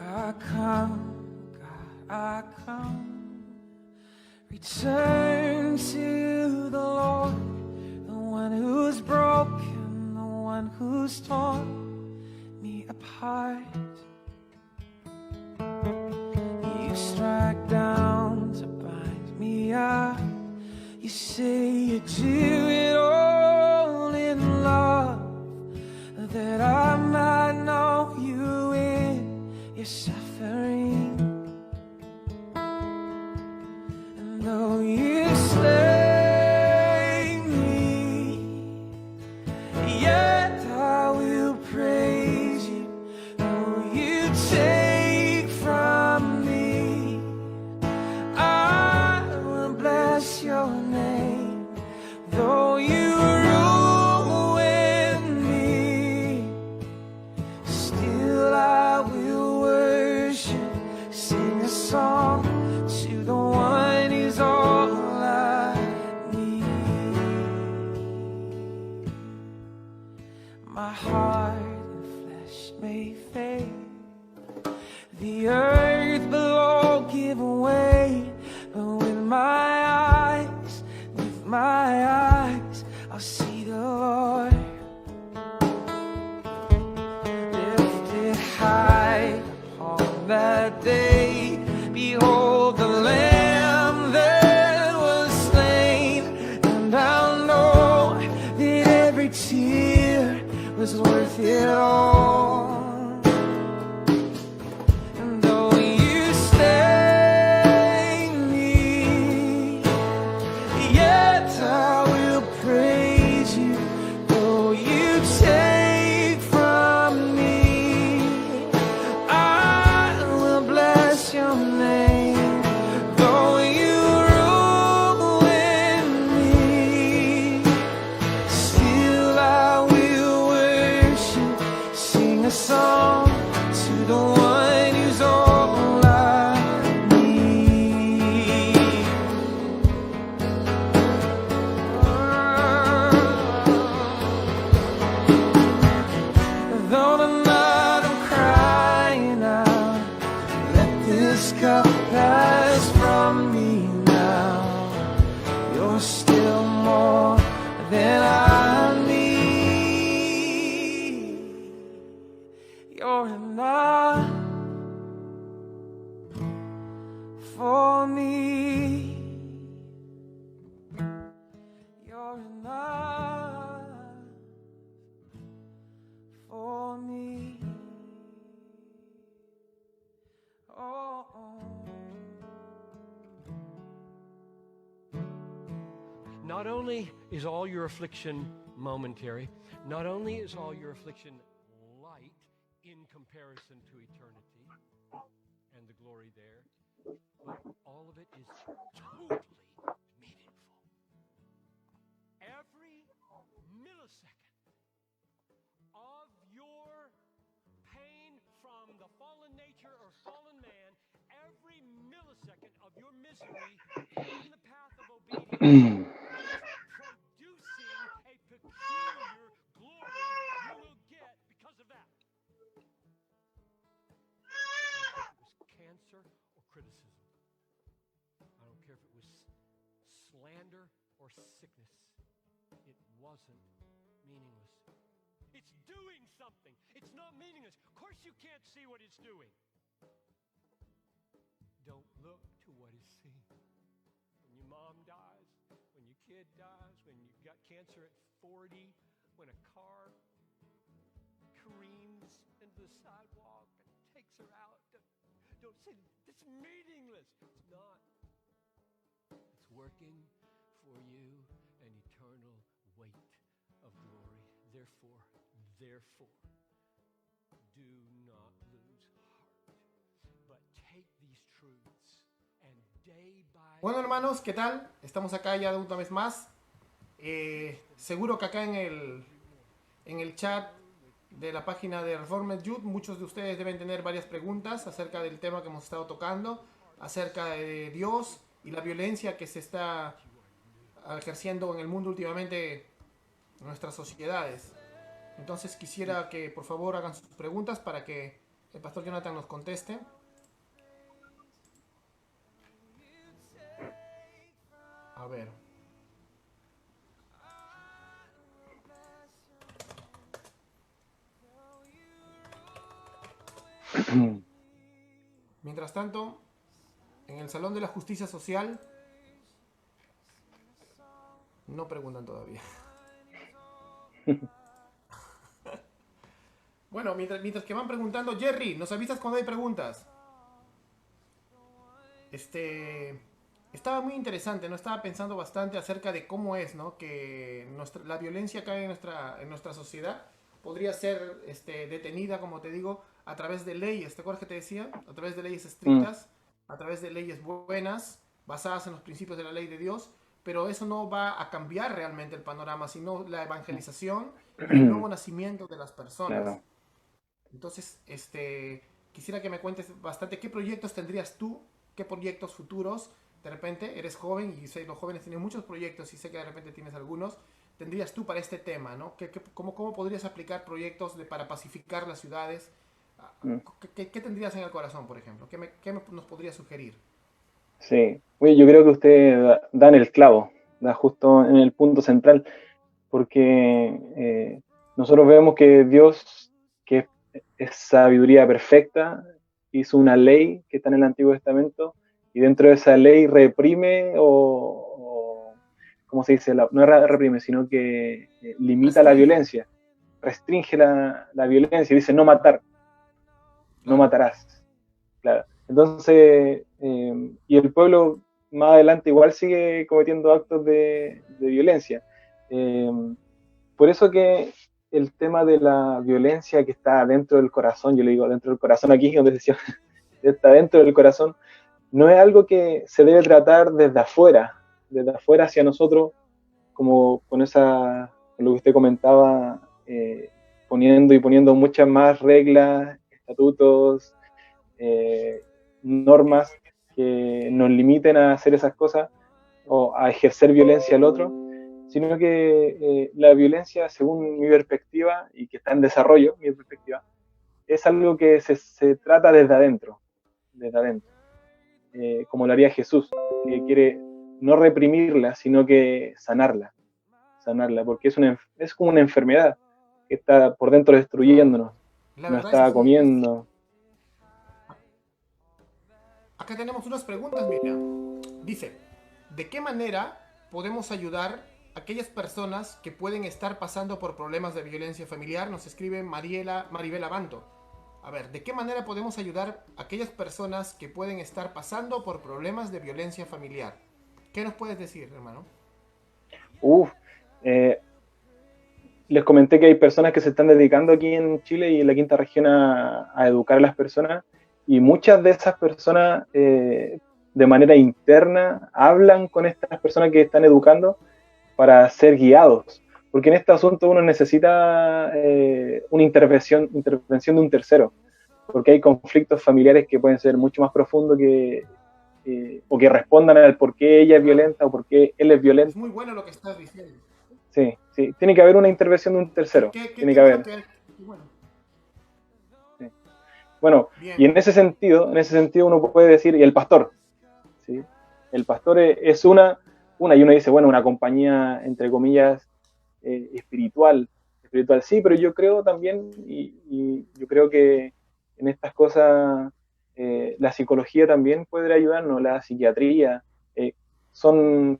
I come, God, I come. Return to the Lord, the one who's broken, the one who's torn me apart. You strike down to bind me up. You say you do it all in love, that I might know you in your suffering. And though you slay me, yet I will praise you. Though you take from me, I will bless your name. Though you ruin me, still I will worship, sing a song to the one who's all I need. My heart and flesh may fade, the earth below give way, but with my eyes, I'll see the Lord. Lifted high on that day, song to the one who's all I need. Though tonight I'm crying out, let this cup pass from me now. You're still more than I need. You're enough for me. You're enough for me. Oh, Not only is all your affliction momentary, not only is all your affliction light in comparison to eternity and the glory there, but all of it is totally meaningful. Every millisecond of your pain from the fallen nature or fallen man, every millisecond of your misery in the path of obedience producing a peculiar glory you will get because of that. I don't care if it was cancer or criticism. I don't care if it was slander or sickness. It wasn't meaningless. It's doing something. It's not meaningless. Of course you can't see what it's doing. Don't look to what is seen. When your mom dies, when your kid dies, when you got cancer at 40, when a car careens into the sidewalk and takes her out, don't say, it's meaningless. It's not. It's working for you an eternal weight of glory. Therefore, do not lose heart, but take these truths and day by Bueno, hermanos, ¿qué tal? Estamos acá ya una vez más. Seguro que acá en el chat de la página de Reformed Youth, muchos de ustedes deben tener varias preguntas acerca del tema que hemos estado tocando, acerca de Dios y la violencia que se está ejerciendo en el mundo últimamente en nuestras sociedades. Entonces quisiera que por favor hagan sus preguntas para que el pastor Jonathan nos conteste. A ver. Mientras tanto, en el Salón de la Justicia Social no preguntan todavía. Bueno, mientras que van preguntando, Jerry, ¿nos avisas cuando hay preguntas? Estaba muy interesante, ¿no? Estaba pensando bastante acerca de cómo es, ¿no? Que la violencia que hay en nuestra sociedad podría ser detenida, como te digo, a través de leyes. ¿Te acuerdas que te decía? A través de leyes estrictas, a través de leyes buenas, basadas en los principios de la ley de Dios. Pero eso no va a cambiar realmente el panorama, sino la evangelización y el nuevo nacimiento de las personas. Claro. Entonces, quisiera que me cuentes bastante qué proyectos tendrías tú, qué proyectos futuros. De repente eres joven y sé los jóvenes tienen muchos proyectos y sé que de repente tienes algunos. Tendrías tú para este tema, ¿no? ¿Cómo podrías aplicar proyectos para pacificar las ciudades? ¿Qué tendrías en el corazón, por ejemplo? ¿Qué nos podrías sugerir? Sí, oye, yo creo que ustedes dan el clavo, da justo en el punto central, porque nosotros vemos que Dios, que es sabiduría perfecta, hizo una ley que está en el Antiguo Testamento, y dentro de esa ley reprime o ¿cómo se dice? No reprime, sino que limita la violencia, restringe la violencia, dice no matar, no matarás. Claro. Entonces, y el pueblo más adelante igual sigue cometiendo actos de violencia. Por eso que el tema de la violencia que está dentro del corazón, yo le digo dentro del corazón aquí, donde decía, está dentro del corazón, no es algo que se debe tratar desde afuera hacia nosotros, como con lo que usted comentaba, poniendo muchas más reglas, estatutos, normas que nos limiten a hacer esas cosas o a ejercer violencia al otro, sino que la violencia, según mi perspectiva, y que está en desarrollo, mi perspectiva, es algo que se trata desde adentro, como lo haría Jesús, que quiere no reprimirla, sino que sanarla, porque es como una enfermedad que está por dentro destruyéndonos, La nos verdad es está así. comiendo. Acá tenemos unas preguntas, mira. Dice, ¿de qué manera podemos ayudar a aquellas personas que pueden estar pasando por problemas de violencia familiar? Nos escribe Maribel Abanto. A ver, ¿de qué manera podemos ayudar a aquellas personas que pueden estar pasando por problemas de violencia familiar? ¿Qué nos puedes decir, hermano? Les comenté que hay personas que se están dedicando aquí en Chile y en la quinta región a educar a las personas, y muchas de esas personas de manera interna hablan con estas personas que están educando para ser guiados, porque en este asunto uno necesita una intervención de un tercero, porque hay conflictos familiares que pueden ser mucho más profundos o que respondan al por qué ella es violenta o por qué él es violento. Es muy bueno lo que estás diciendo. Sí, tiene que haber una intervención de un tercero. Tiene que haber. Bueno. Sí. Bueno, Bien. y en ese sentido uno puede decir, y el pastor, ¿sí? El pastor es una, y uno dice, bueno, una compañía, entre comillas, espiritual, sí, pero yo creo también, y yo creo que en estas cosas la psicología también puede ayudarnos, la psiquiatría, son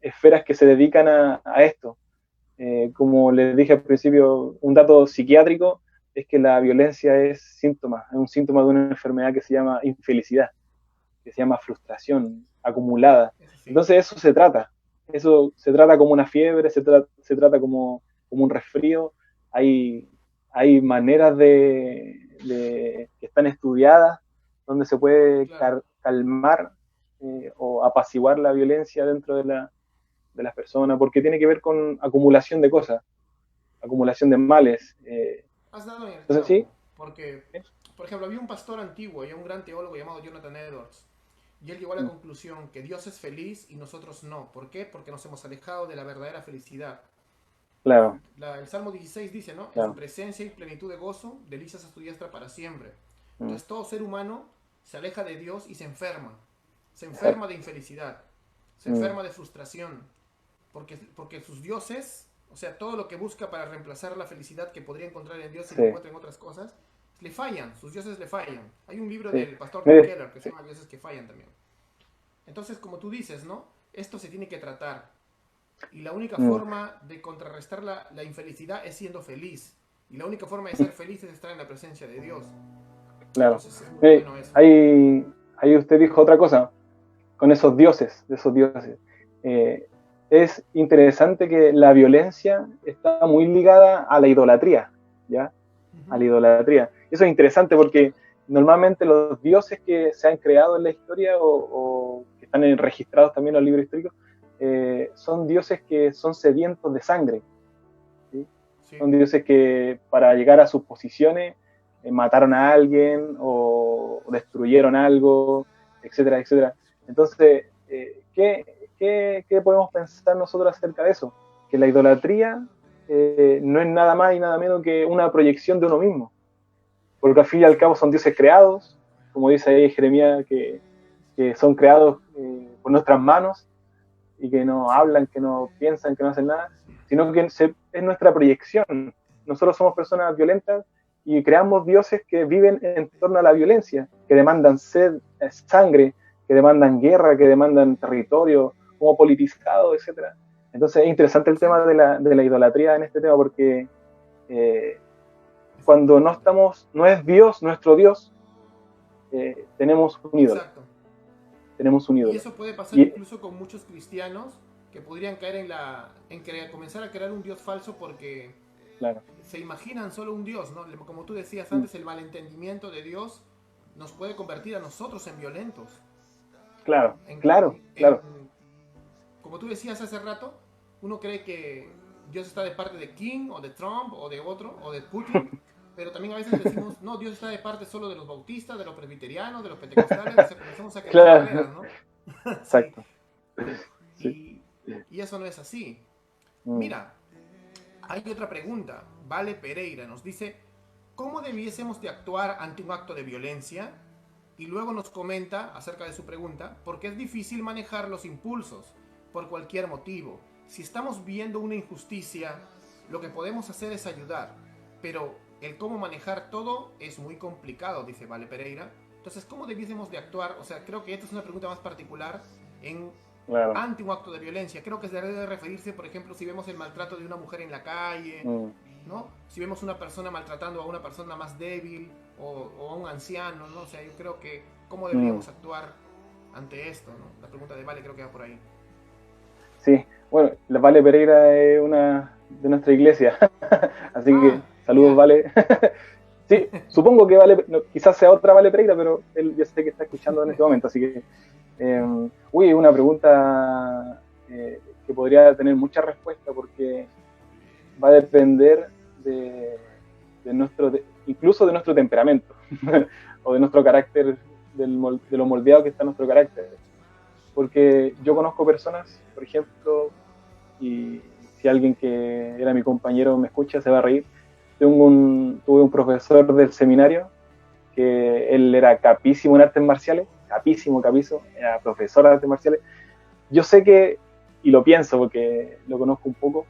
esferas que se dedican a esto. Como les dije al principio, un dato psiquiátrico es que la violencia es un síntoma de una enfermedad que se llama infelicidad, que se llama frustración acumulada. Sí. Entonces eso se trata como una fiebre, se trata como un resfrío. Hay maneras que están estudiadas donde se puede calmar o apaciguar la violencia dentro de las personas, porque tiene que ver con acumulación de cosas, acumulación de males. Has dado en el Entonces, clavo, sí. porque, por ejemplo, había un pastor antiguo y un gran teólogo llamado Jonathan Edwards, y él llegó a la conclusión que Dios es feliz y nosotros no. ¿Por qué? Porque nos hemos alejado de la verdadera felicidad. Claro. El Salmo 16 dice, ¿no? Claro. En su presencia y plenitud de gozo, delicias a tu diestra para siempre. Entonces todo ser humano se aleja de Dios y se enferma. Se enferma de infelicidad. Se enferma de frustración. Porque sus dioses, o sea, todo lo que busca para reemplazar la felicidad que podría encontrar en Dios y que encuentra en otras cosas, le fallan, sus dioses le fallan. Hay un libro del pastor Tim Keller que se llama Dioses que fallan también. Entonces, como tú dices, ¿no? Esto se tiene que tratar. Y la única forma de contrarrestar la infelicidad es siendo feliz. Y la única forma de ser feliz es estar en la presencia de Dios. Claro. Entonces, es muy bueno eso. Ahí usted dijo otra cosa, con esos dioses, es interesante que la violencia está muy ligada a la idolatría, ¿ya? A la idolatría. Eso es interesante porque normalmente los dioses que se han creado en la historia o que están registrados también en los libros históricos son dioses que son sedientos de sangre, ¿sí? Sí. Son dioses que para llegar a sus posiciones mataron a alguien o destruyeron algo, etcétera, etcétera. Entonces, ¿qué podemos pensar nosotros acerca de eso? Que la idolatría no es nada más y nada menos que una proyección de uno mismo, porque al fin y al cabo son dioses creados, como dice ahí Jeremías, que son creados por nuestras manos y que no hablan, que no piensan, que no hacen nada, sino que es nuestra proyección. Nosotros somos personas violentas y creamos dioses que viven en torno a la violencia, que demandan sangre, que demandan guerra, que demandan territorio, como politizado, etc. Entonces es interesante el tema de la idolatría en este tema, porque cuando no es Dios, nuestro Dios, tenemos un ídolo. Exacto. Tenemos un ídolo. Y eso puede pasar incluso con muchos cristianos que podrían caer comenzar a crear un Dios falso porque se imaginan solo un Dios, ¿no? Como tú decías antes, el malentendimiento de Dios nos puede convertir a nosotros en violentos. Claro. Como tú decías hace rato, uno cree que Dios está de parte de Kim, o de Trump, o de otro, o de Putin, pero también a veces decimos, no, Dios está de parte solo de los bautistas, de los presbiterianos, de los pentecostales, o sea, comenzamos a crear Claro. barreras, ¿no? Exacto. Y eso no es así. Mm. Mira, hay otra pregunta. Vale Pereira nos dice, ¿cómo debiésemos de actuar ante un acto de violencia? Y luego nos comenta acerca de su pregunta, porque es difícil manejar los impulsos por cualquier motivo. Si estamos viendo una injusticia, lo que podemos hacer es ayudar, pero el cómo manejar todo es muy complicado, dice Vale Pereira. Entonces, ¿cómo debiésemos de actuar? O sea, creo que esta es una pregunta más particular Claro. ante un acto de violencia. Creo que se debe de referirse, por ejemplo, si vemos el maltrato de una mujer en la calle, ¿no? Si vemos una persona maltratando a una persona más débil o a un anciano, ¿no? O sea, yo creo que cómo deberíamos actuar ante esto, ¿no? La pregunta de Vale creo que va por ahí. Sí, bueno, la Vale Pereira es una de nuestra iglesia, así que saludos, ya. Vale. Sí, supongo que Vale, no, quizás sea otra Vale Pereira, pero él yo sé que está escuchando en este momento, así que una pregunta que podría tener mucha respuesta porque va a depender de nuestro, incluso de nuestro temperamento o de nuestro carácter, de lo moldeado que está nuestro carácter. Porque yo conozco personas, por ejemplo, y si alguien que era mi compañero me escucha, se va a reír. Tuve un profesor del seminario que él era capísimo en artes marciales, capísimo, era profesor de artes marciales. Yo sé que, y lo pienso porque lo conozco un poco,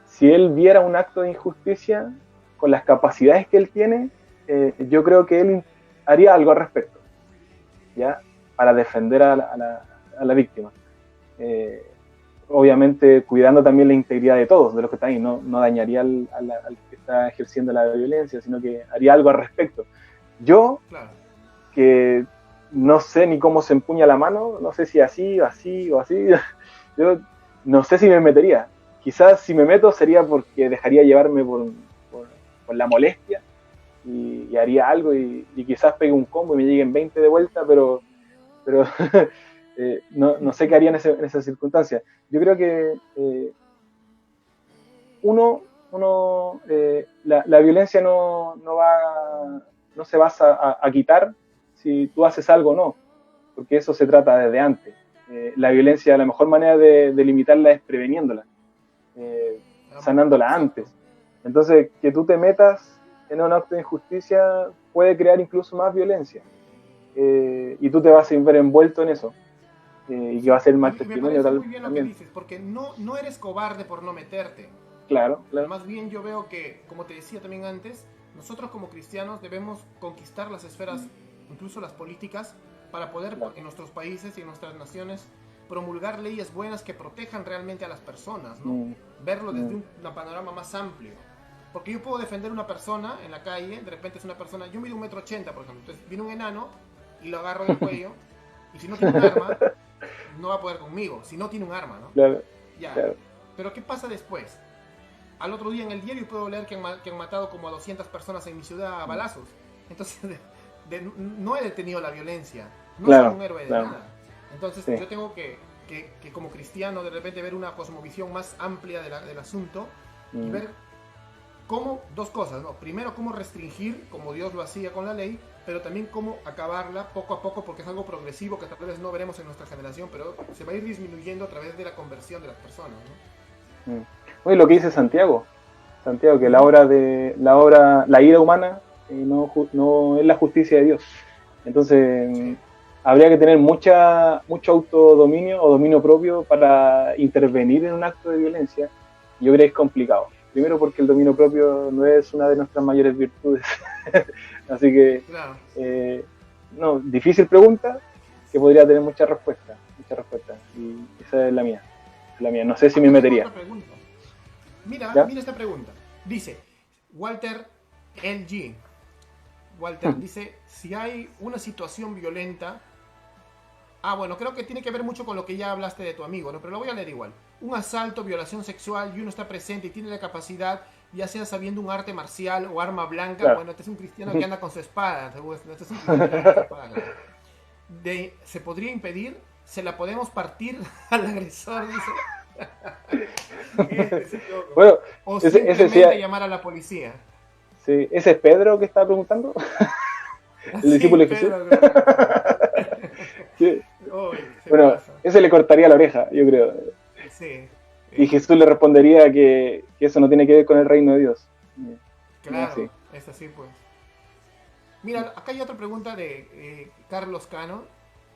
si él viera un acto de injusticia, con las capacidades que él tiene, yo creo que él haría algo al respecto, ¿ya? Para defender a la víctima. Obviamente cuidando también la integridad de todos, de los que están ahí, no dañaría al que está ejerciendo la violencia, sino que haría algo al respecto. Yo, Claro. que no sé ni cómo se empuña la mano, no sé si así o así o así, yo no sé si me metería. Quizás si me meto sería porque dejaría llevarme por la molestia y haría algo y quizás pegue un combo y me lleguen 20 de vuelta, pero no sé qué haría en esa circunstancia. Yo creo que la violencia no se basa a quitar si tú haces algo o no, porque eso se trata desde antes. La violencia, la mejor manera de limitarla es preveniéndola, sanándola antes. Entonces, que tú te metas en un acto de injusticia puede crear incluso más violencia. Y tú te vas a ver envuelto en eso. Y que va a ser mal testimonio. Me parece muy bien lo que dices, porque no eres cobarde por no meterte. Claro. Más bien yo veo que, como te decía también antes, nosotros como cristianos debemos conquistar las esferas, incluso las políticas, para poder en nuestros países y en nuestras naciones promulgar leyes buenas que protejan realmente a las personas, ¿no? Verlo desde un panorama más amplio. Porque yo puedo defender a una persona en la calle, de repente es una persona, yo mido 1,80 m, por ejemplo, entonces viene un enano y lo agarro del cuello, y si no tiene un arma, no va a poder conmigo, si no tiene un arma, ¿no? Claro. Ya. Claro. Pero ¿qué pasa después? Al otro día en el diario puedo leer que han matado como a 200 personas en mi ciudad a balazos. Entonces, no he detenido la violencia, no soy un héroe de nada. Entonces yo tengo que como cristiano de repente ver una cosmovisión más amplia del asunto y ver cómo, dos cosas, ¿no? Primero, cómo restringir, como Dios lo hacía con la ley, pero también cómo acabarla poco a poco, porque es algo progresivo que tal vez no veremos en nuestra generación, pero se va a ir disminuyendo a través de la conversión de las personas, ¿no? Oye, lo que dice Santiago, que la ira humana no es la justicia de Dios. Entonces, habría que tener mucho autodominio o dominio propio para intervenir en un acto de violencia. Yo creo que es complicado. Primero porque el dominio propio no es una de nuestras mayores virtudes. Así que, difícil pregunta que podría tener mucha respuesta. Y esa es la mía. No sé si me metería. Mira esta pregunta. Dice Walter LG. Walter dice, si hay una situación violenta... bueno, creo que tiene que ver mucho con lo que ya hablaste de tu amigo, ¿no? Pero lo voy a leer igual. Un asalto, violación sexual, y uno está presente y tiene la capacidad, ya sea sabiendo un arte marcial o arma blanca. Claro. Bueno, este es un cristiano que anda con su espada. Este es un cristiano que anda con su espada, claro. ¿Se podría impedir? ¿Se la podemos partir al agresor? Dice. Ese es loco. Bueno, O ese simplemente sí, llamar a la policía. sí, ese es Pedro que estaba preguntando, el Sí, discípulo de Jesús. Pedro, creo Sí. que- Uy, se Bueno, pasa. ese le cortaría la oreja, yo creo. Sí. Y Jesús le respondería que eso no tiene que ver con el reino de Dios. Claro, Sí. es así pues. Mira, acá hay otra pregunta de Carlos Cano,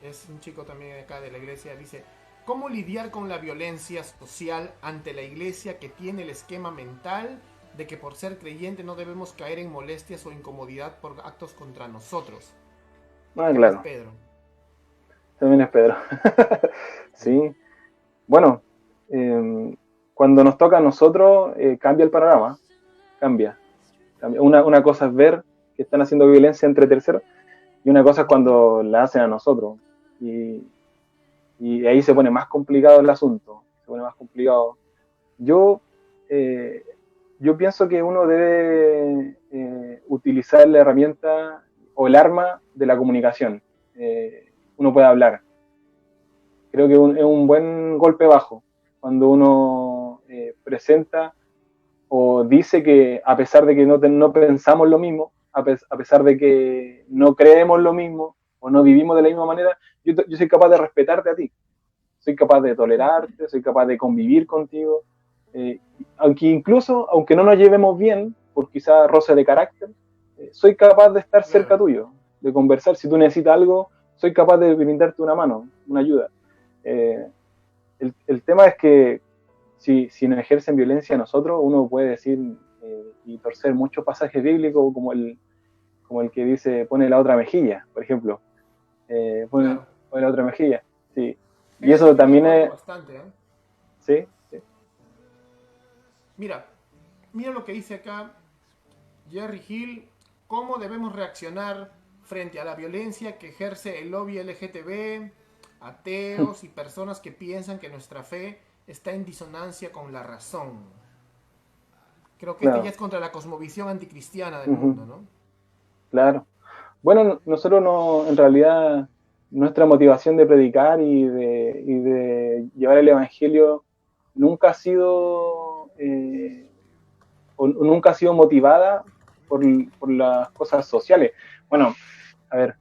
es un chico también acá de la iglesia, dice, ¿cómo lidiar con la violencia social ante la iglesia que tiene el esquema mental de que por ser creyente no debemos caer en molestias o incomodidad por actos contra nosotros? Ah, ¿Qué claro, más, Pedro? también es Pedro. Sí, bueno, cuando nos toca a nosotros, cambia el panorama, cambia. Una cosa es ver que están haciendo violencia entre terceros y una cosa es cuando la hacen a nosotros. Y ahí se pone más complicado el asunto, se pone más complicado. Yo, eh, yo pienso que uno debe utilizar la herramienta o el arma de la comunicación. Uno puede hablar. Creo que es un buen golpe bajo cuando uno presenta o dice que a pesar de que no pensamos lo mismo, a pesar de que no creemos lo mismo o no vivimos de la misma manera, yo soy capaz de respetarte a ti, soy capaz de tolerarte, soy capaz de convivir contigo, aunque no nos llevemos bien, por quizá roce de carácter, soy capaz de estar cerca tuyo, de conversar. Si tú necesitas algo, soy capaz de brindarte una mano, una ayuda. El tema es que si nos ejercen violencia a nosotros, uno puede decir y torcer muchos pasajes bíblicos como el que dice pone la otra mejilla, por ejemplo. Pone la otra mejilla, sí. Y eso también es... Bastante, ¿eh? Sí, sí. Mira lo que dice acá Jerry Hill, ¿cómo debemos reaccionar frente a la violencia que ejerce el lobby LGTB, ateos y personas que piensan que nuestra fe está en disonancia con la razón? Creo que Claro. ya es contra la cosmovisión anticristiana del mundo, ¿no? Claro. Bueno, nosotros no, en realidad, nuestra motivación de predicar y de llevar el evangelio nunca ha sido nunca ha sido motivada por las cosas sociales. Bueno, a ver,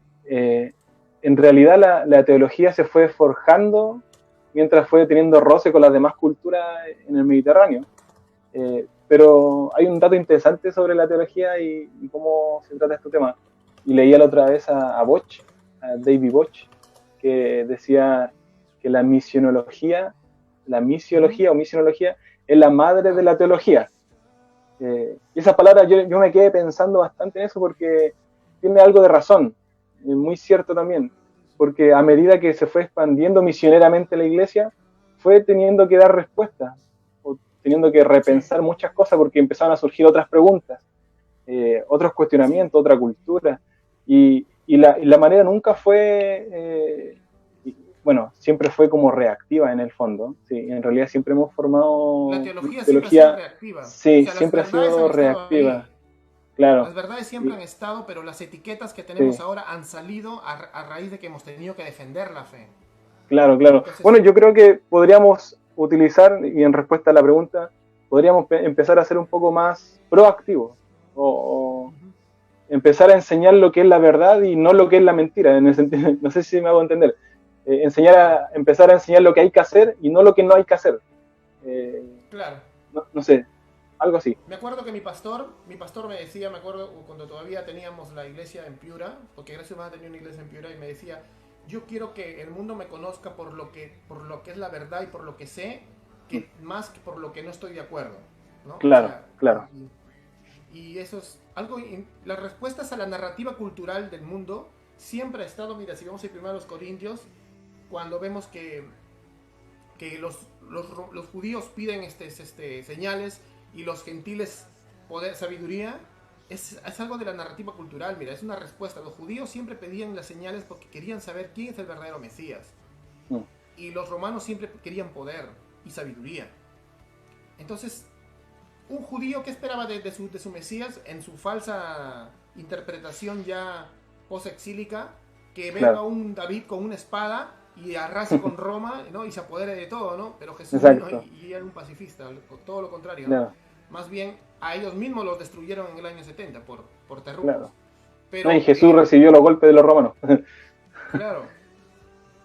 en realidad la teología se fue forjando mientras fue teniendo roce con las demás culturas en el Mediterráneo. Pero hay un dato interesante sobre la teología y cómo se trata este tema. Y leía la otra vez a Bosch, a David Bosch, que decía que la misionología es la madre de la teología. Y esa palabra yo me quedé pensando bastante en eso porque tiene algo de razón, muy cierto también, porque a medida que se fue expandiendo misioneramente la iglesia, fue teniendo que dar respuestas, o teniendo que repensar muchas cosas porque empezaron a surgir otras preguntas, otros cuestionamientos, otra cultura, y la manera nunca fue, bueno, siempre fue como reactiva en el fondo, sí, en realidad siempre hemos formado la teología siempre ha sido reactiva. Sí, o sea, siempre ha sido reactiva. Claro. Las verdades siempre han estado, pero las etiquetas que tenemos ahora han salido a raíz de que hemos tenido que defender la fe. Claro. Entonces, bueno, yo creo que podríamos utilizar, y en respuesta a la pregunta, podríamos empezar a ser un poco más proactivos o empezar a enseñar lo que es la verdad y no lo que es la mentira. En el sentido, no sé si me hago entender. Empezar a enseñar lo que hay que hacer y no lo que no hay que hacer. Claro. No sé, algo así. Me acuerdo que mi pastor me decía, me acuerdo cuando todavía teníamos la iglesia en Piura, porque gracias a Dios tenía una iglesia en Piura, y me decía, yo quiero que el mundo me conozca por lo que es la verdad y por lo que sé, más que por lo que no estoy de acuerdo, ¿no? Claro, o sea, claro. Y eso es algo, las respuestas a la narrativa cultural del mundo siempre ha estado, mira, si vamos a ir primero a los Corintios, cuando vemos que los judíos piden señales y los gentiles poder, sabiduría, es algo de la narrativa cultural, mira, es una respuesta. Los judíos siempre pedían las señales porque querían saber quién es el verdadero Mesías. Y los romanos siempre querían poder y sabiduría. Entonces, un judío, ¿qué esperaba de su Mesías en su falsa interpretación ya post-exílica? Que venga un David con una espada y arrase con Roma, ¿no? Y se apodere de todo, ¿no? Pero Jesús Exacto. vino y era un pacifista, todo lo contrario, ¿no? Claro, Más bien a ellos mismos los destruyeron en el año 70 por terrucos. claro. Pero, No, y Jesús recibió los golpes de los romanos. claro.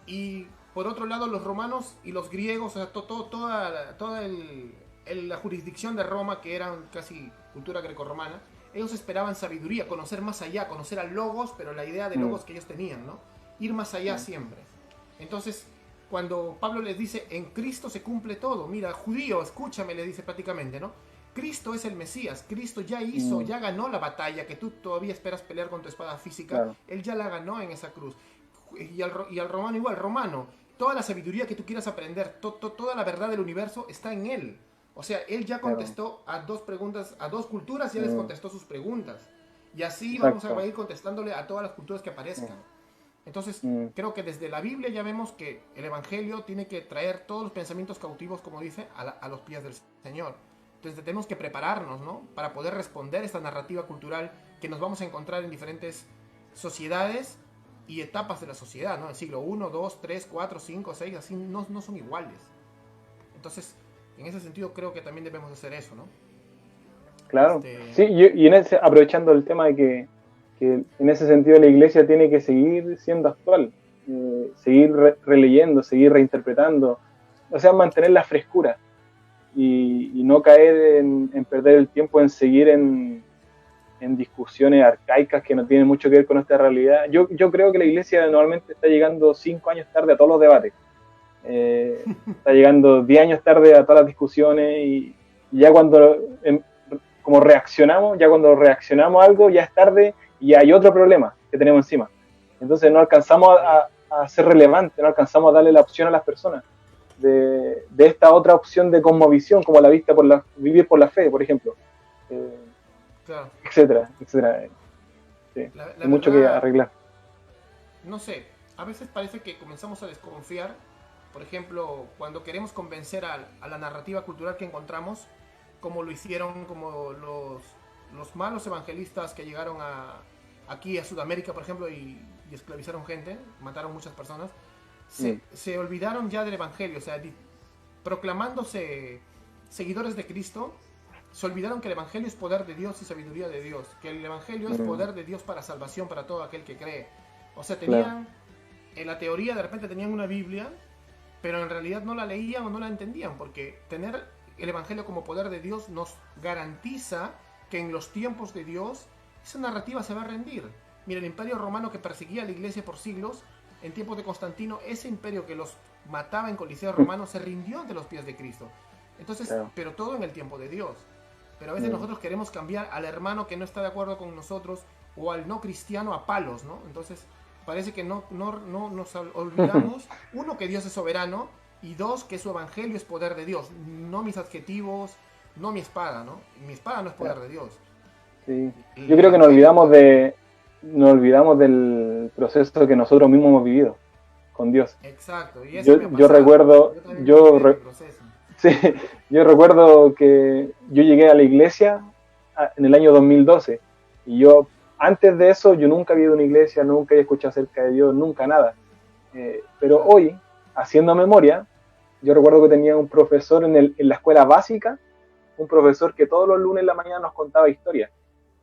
Y por otro lado, los romanos y los griegos, o sea, toda la jurisdicción de Roma, que era casi cultura grecorromana, ellos esperaban sabiduría, conocer más allá, conocer al logos, pero la idea de logos que ellos tenían, ¿no? Ir más allá siempre. Entonces, cuando Pablo les dice, en Cristo se cumple todo, mira, judío, escúchame, le dice prácticamente, ¿no? Cristo es el Mesías, Cristo ya hizo, ya ganó la batalla que tú todavía esperas pelear con tu espada física, Claro. Él ya la ganó en esa cruz. Y al romano igual, romano, toda la sabiduría que tú quieras aprender, toda la verdad del universo está en Él. O sea, Él ya Claro. contestó a dos preguntas, a dos culturas, ya les contestó sus preguntas. Y así Exacto. vamos a ir contestándole a todas las culturas que aparezcan. Entonces, creo que desde la Biblia ya vemos que el Evangelio tiene que traer todos los pensamientos cautivos, como dice, a los pies del Señor. Entonces tenemos que prepararnos, ¿no? Para poder responder a esta narrativa cultural que nos vamos a encontrar en diferentes sociedades y etapas de la sociedad, ¿no? El siglo I, II, III, IV, V, VI, así no son iguales. Entonces, en ese sentido creo que también debemos hacer eso, ¿no? Claro. Este- Sí, y aprovechando el tema de que en ese sentido la iglesia tiene que seguir siendo actual, seguir releyendo, seguir reinterpretando, o sea, mantener la frescura y no caer en perder el tiempo en seguir en discusiones arcaicas que no tienen mucho que ver con nuestra realidad. Yo creo que la iglesia normalmente está llegando 5 años tarde a todos los debates. Está llegando 10 años tarde a todas las discusiones y ya cuando como reaccionamos, ya cuando reaccionamos a algo, ya es tarde y hay otro problema que tenemos encima. Entonces no alcanzamos a ser relevantes, no alcanzamos a darle la opción a las personas de esta otra opción de cosmovisión, como la vista vivir por la fe, por ejemplo, Claro. etcétera, etcétera. Sí, La hay mucho que verdad, arreglar. no sé, a veces parece que comenzamos a desconfiar, por ejemplo, cuando queremos convencer a la narrativa cultural que encontramos, como lo hicieron como los malos evangelistas que llegaron aquí a Sudamérica, por ejemplo, y esclavizaron gente, mataron muchas personas, se olvidaron ya del evangelio, o sea, proclamándose seguidores de Cristo, se olvidaron que el evangelio es poder de Dios y sabiduría de Dios, que el evangelio es poder de Dios para salvación para todo aquel que cree. O sea, tenían, en la teoría de repente tenían una Biblia, pero en realidad no la leían o no la entendían, porque tener el evangelio como poder de Dios nos garantiza que en los tiempos de Dios esa narrativa se va a rendir. Mira, el imperio romano que perseguía a la iglesia por siglos, en tiempos de Constantino, ese imperio que los mataba en coliseos romanos se rindió ante los pies de Cristo. Entonces, pero todo en el tiempo de Dios. Pero a veces nosotros queremos cambiar al hermano que no está de acuerdo con nosotros o al no cristiano a palos, ¿no? Entonces parece que no nos olvidamos, uno, que Dios es soberano, y dos, que su evangelio es poder de Dios, no mis adjetivos, no mi espada, ¿no? Mi espada no es poder de Dios. Sí. Yo creo que nos olvidamos del proceso que nosotros mismos hemos vivido con Dios. Exacto. Y eso Yo recuerdo, sí, yo recuerdo que yo llegué a la iglesia en el año 2012 y yo antes de eso yo nunca había ido a una iglesia, nunca había escuchado acerca de Dios, nunca nada. Pero hoy, haciendo memoria, yo recuerdo que tenía un profesor en la escuela básica, un profesor que todos los lunes en la mañana nos contaba historias.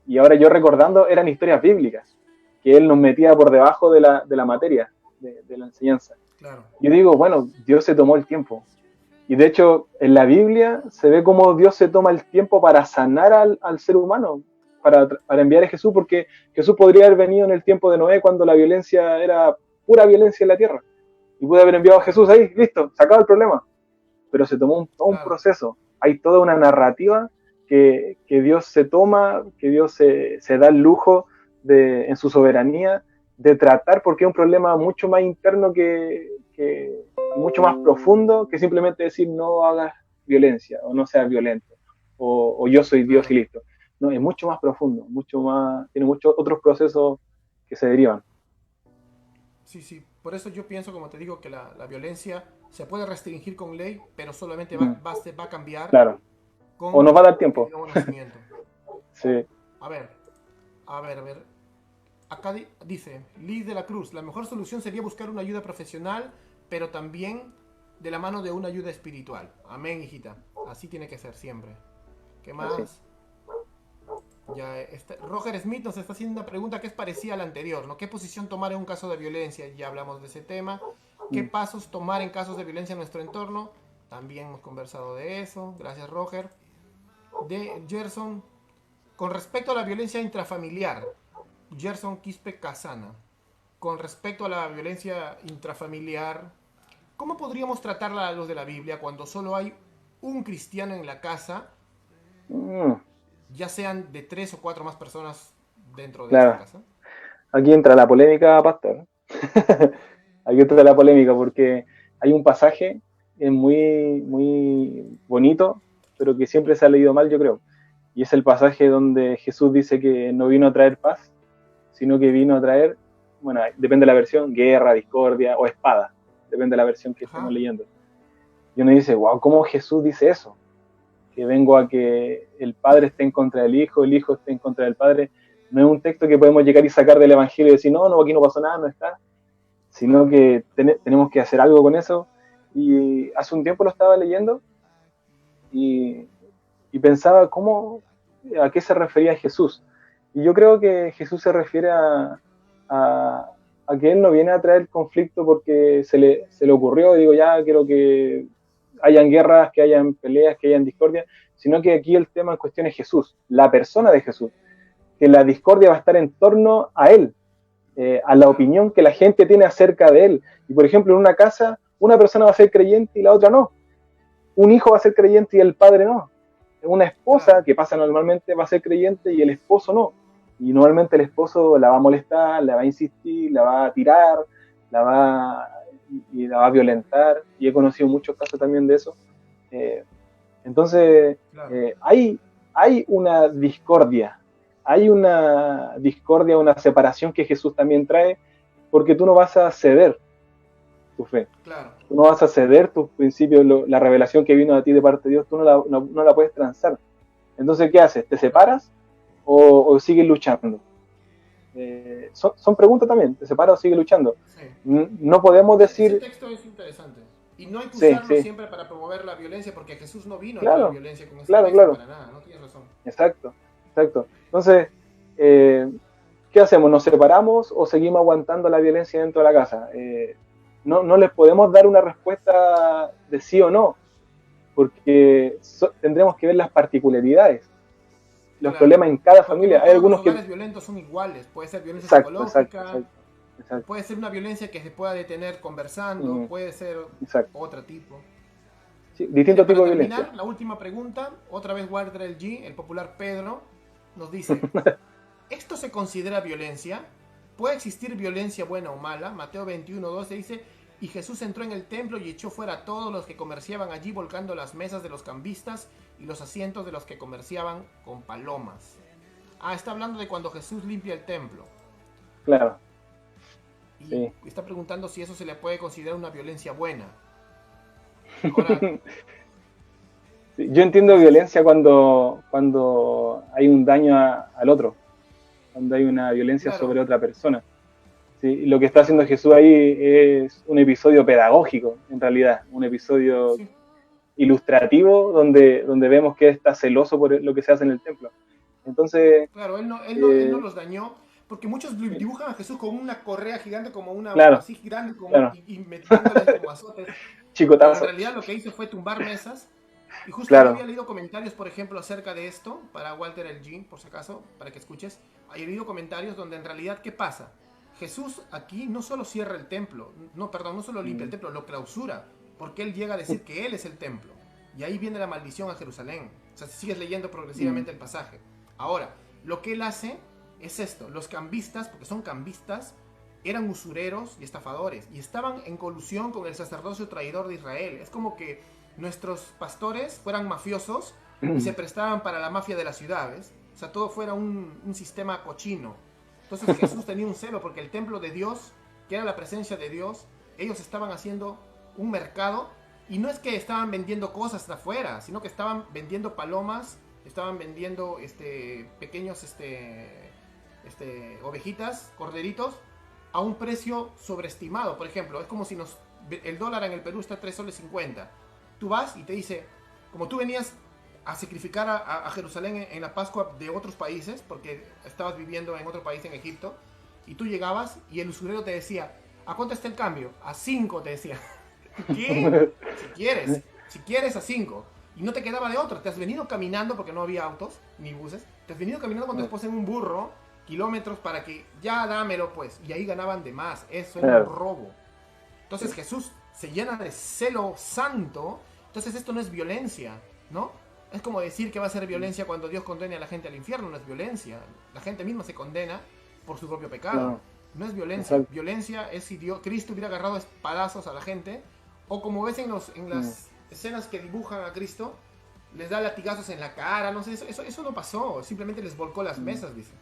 Y ahora yo recordando, eran historias bíblicas, que él nos metía por debajo de la materia, de la enseñanza. Claro. Yo digo, bueno, Dios se tomó el tiempo. Y de hecho, en la Biblia se ve cómo Dios se toma el tiempo para sanar al ser humano, para enviar a Jesús, porque Jesús podría haber venido en el tiempo de Noé, cuando la violencia era pura violencia en la tierra. Y pudo haber enviado a Jesús ahí, listo, se acaba el problema. Pero se tomó todo un proceso. Hay toda una narrativa que Dios se toma, que Dios se da el lujo en su soberanía de tratar, porque es un problema mucho más interno mucho más profundo que simplemente decir no hagas violencia o no seas violento o yo soy Dios y listo. No, es mucho más profundo, tiene muchos otros procesos que se derivan. Sí, por eso yo pienso, como te digo, que la violencia se puede restringir con ley, pero solamente va a cambiar. Claro. Con o nos va a dar tiempo. el nuevo nacimiento. Sí. A ver. Acá dice, Liz de la Cruz, la mejor solución sería buscar una ayuda profesional pero también de la mano de una ayuda espiritual. Amén, hijita. Así tiene que ser siempre. ¿Qué más? Así. Ya, Roger Smith nos está haciendo una pregunta que es parecida a la anterior, ¿no? ¿Qué posición tomar en un caso de violencia? Ya hablamos de ese tema. ¿Qué pasos tomar en casos de violencia en nuestro entorno? También hemos conversado de eso. Gracias, Roger. De Gerson, con respecto a la violencia intrafamiliar, Gerson Quispe Casana, con respecto a la violencia intrafamiliar, ¿cómo podríamos tratarla a la luz de la Biblia cuando solo hay un cristiano en la casa, ya sean de 3 o 4 más personas dentro de Claro. esta casa? Aquí entra la polémica, pastor. Aquí entra la polémica porque hay un pasaje muy, muy bonito, pero que siempre se ha leído mal, yo creo. Y es el pasaje donde Jesús dice que no vino a traer paz, sino que vino a traer, bueno, depende de la versión, guerra, discordia o espada. Depende de la versión que estemos leyendo. Y uno dice, wow, ¿cómo Jesús dice eso? Que vengo a que el Padre esté en contra del Hijo, el Hijo esté en contra del Padre. No es un texto que podemos llegar y sacar del Evangelio y decir, no, aquí no pasó nada, no está. Sino que tenemos que hacer algo con eso. Y hace un tiempo lo estaba leyendo y pensaba a qué se refería Jesús. Y yo creo que Jesús se refiere a que Él no viene a traer conflicto porque se le ocurrió, digo, ya quiero que hayan guerras, que hayan peleas, que hayan discordia, sino que aquí el tema en cuestión es Jesús, la persona de Jesús, que la discordia va a estar en torno a Él, a la opinión que la gente tiene acerca de Él. Y por ejemplo, en una casa, una persona va a ser creyente y la otra no. Un hijo va a ser creyente y el padre no. Una esposa, que pasa normalmente, va a ser creyente y el esposo no. Y normalmente el esposo la va a molestar, la va a insistir, la va a tirar, la va a violentar. Y he conocido muchos casos también de eso. Entonces, hay una discordia. Hay una discordia, una separación que Jesús también trae, porque tú no vas a ceder tu fe. Claro. Tú no vas a ceder tus principios, la revelación que vino a ti de parte de Dios, tú no la puedes transar. Entonces, ¿qué haces? ¿Te separas o sigues luchando? Son preguntas también. ¿Te separas o sigues luchando? Sí. No podemos decir... Ese texto es interesante. Y no hay que usarlo siempre para promover la violencia, porque Jesús no vino a la violencia con ese texto para nada. No tienes razón. Exacto. Entonces, ¿qué hacemos? ¿Nos separamos o seguimos aguantando la violencia dentro de la casa? No les podemos dar una respuesta de sí o no, porque tendremos que ver las particularidades, los problemas en cada familia. Hay algunos los hogares violentos son iguales, puede ser violencia psicológica, puede ser una violencia que se pueda detener conversando, puede ser otro tipo. Sí, distinto tipo de violencia. La última pregunta, otra vez Walter el G, el popular Pedro, nos dice, ¿esto se considera violencia? ¿Puede existir violencia buena o mala? Mateo 21:12 dice, y Jesús entró en el templo y echó fuera a todos los que comerciaban allí, volcando las mesas de los cambistas y los asientos de los que comerciaban con palomas. Está hablando de cuando Jesús limpia el templo. Claro. Y está preguntando si eso se le puede considerar una violencia buena. Ahora, yo entiendo violencia cuando hay un daño al otro, cuando hay una violencia sobre otra persona. Sí, lo que está haciendo Jesús ahí es un episodio pedagógico, en realidad, un episodio ilustrativo donde vemos que él está celoso por lo que se hace en el templo. Entonces, claro, él no los dañó, porque muchos dibujan a Jesús con una correa gigante, como una así grande, y metiéndole como azotes. Chicotazo. En realidad lo que hizo fue tumbar mesas. Y justo yo había leído comentarios, por ejemplo, acerca de esto, para Walter el G, por si acaso, para que escuches. He leído comentarios donde en realidad, ¿qué pasa? Jesús aquí no solo cierra el templo, no solo limpia el templo, lo clausura, porque él llega a decir que él es el templo. Y ahí viene la maldición a Jerusalén. O sea, sigues leyendo progresivamente el pasaje. Ahora, lo que él hace es esto. Los cambistas, porque son cambistas, eran usureros y estafadores, y estaban en colusión con el sacerdocio traidor de Israel. Es como que nuestros pastores fueran mafiosos y se prestaban para la mafia de las ciudades. O sea, todo fuera un sistema cochino. Entonces Jesús tenía un celo porque el templo de Dios, que era la presencia de Dios, ellos estaban haciendo un mercado, y no es que estaban vendiendo cosas de afuera, sino que estaban vendiendo palomas, estaban vendiendo pequeños ovejitas, corderitos, a un precio sobreestimado. Por ejemplo, es como si nos el dólar en el Perú está 3 soles 50. Tú vas y te dice, como tú venías a sacrificar a Jerusalén en la Pascua de otros países, porque estabas viviendo en otro país, en Egipto, y tú llegabas y el usurero te decía, ¿a cuánto está el cambio? A 5 te decía. ¿Qué? Si quieres a 5. Y no te quedaba de otro, te has venido caminando porque no había autos ni buses, te has venido caminando con tu esposa en un burro, kilómetros para que ya dámelo pues, y ahí ganaban de más, eso era un robo. Entonces Jesús se llena de celo santo, entonces esto no es violencia, ¿no? Es como decir que va a ser violencia cuando Dios condene a la gente al infierno, no es violencia, la gente misma se condena por su propio pecado, no es violencia. Exacto. Violencia es si Cristo hubiera agarrado espadazos a la gente, o como ves en las escenas que dibujan a Cristo, les da latigazos en la cara, no sé, eso no pasó, simplemente les volcó las mesas, dice.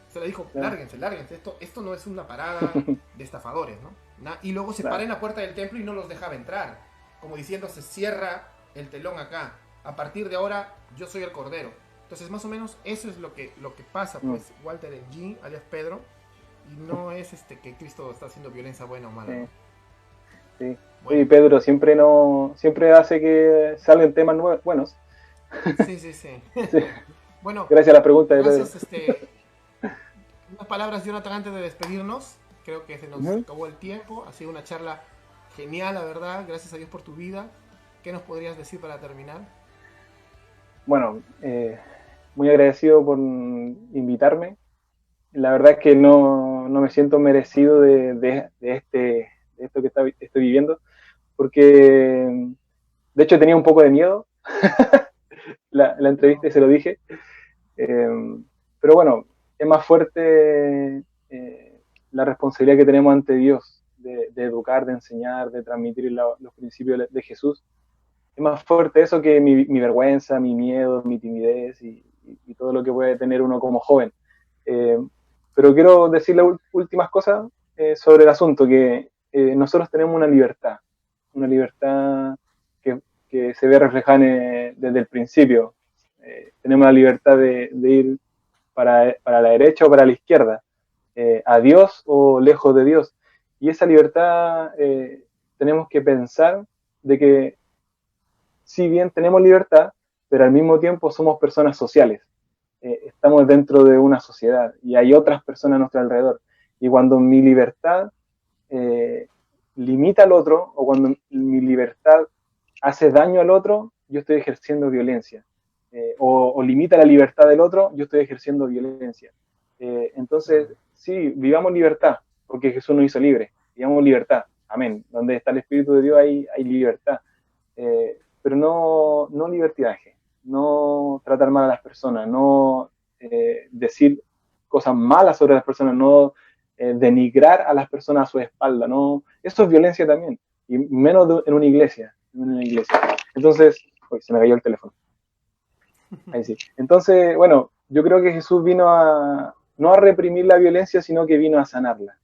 Se le dijo, lárguense, esto no es una parada de estafadores, ¿no? Y luego se para en la puerta del templo y no los dejaba entrar, como diciendo, se cierra el telón acá, a partir de ahora yo soy el Cordero. Entonces más o menos eso es lo que pasa, pues, Walter el G, alias Pedro, y no es que Cristo está haciendo violencia buena o mala, ¿no? Sí. Bueno. Y Pedro siempre hace que salgan temas buenos. Sí. Bueno, gracias a la pregunta de gracias, Pedro. Unas palabras, Jonathan, antes de despedirnos. Creo que se nos acabó el tiempo. Ha sido una charla genial, la verdad. Gracias a Dios por tu vida. ¿Qué nos podrías decir para terminar? Bueno, muy agradecido por invitarme. La verdad es que no me siento merecido de esto que estoy viviendo, porque de hecho tenía un poco de miedo la entrevista y se lo dije, pero bueno, es más fuerte la responsabilidad que tenemos ante Dios de educar, de enseñar, de transmitir los principios de Jesús. Es más fuerte eso que mi vergüenza, mi miedo, mi timidez y todo lo que puede tener uno como joven. Pero quiero decir las últimas cosas sobre el asunto, que nosotros tenemos una libertad que se ve reflejada desde el principio. Tenemos la libertad de ir para la derecha o para la izquierda, a Dios o lejos de Dios. Y esa libertad tenemos que pensar de que si bien tenemos libertad, pero al mismo tiempo somos personas sociales. Estamos dentro de una sociedad y hay otras personas a nuestro alrededor. Y cuando mi libertad limita al otro, o cuando mi libertad hace daño al otro, yo estoy ejerciendo violencia. O limita la libertad del otro, yo estoy ejerciendo violencia. Entonces, sí, vivamos libertad, porque Jesús nos hizo libres. Vivamos libertad. Amén. Donde está el Espíritu de Dios hay libertad. Pero no libertinaje, no tratar mal a las personas, no decir cosas malas sobre las personas, no denigrar a las personas a su espalda, no, eso es violencia también, y menos en una iglesia. Entonces, se me cayó el teléfono. Ahí sí. Entonces, bueno, yo creo que Jesús vino no a reprimir la violencia, sino que vino a sanarla.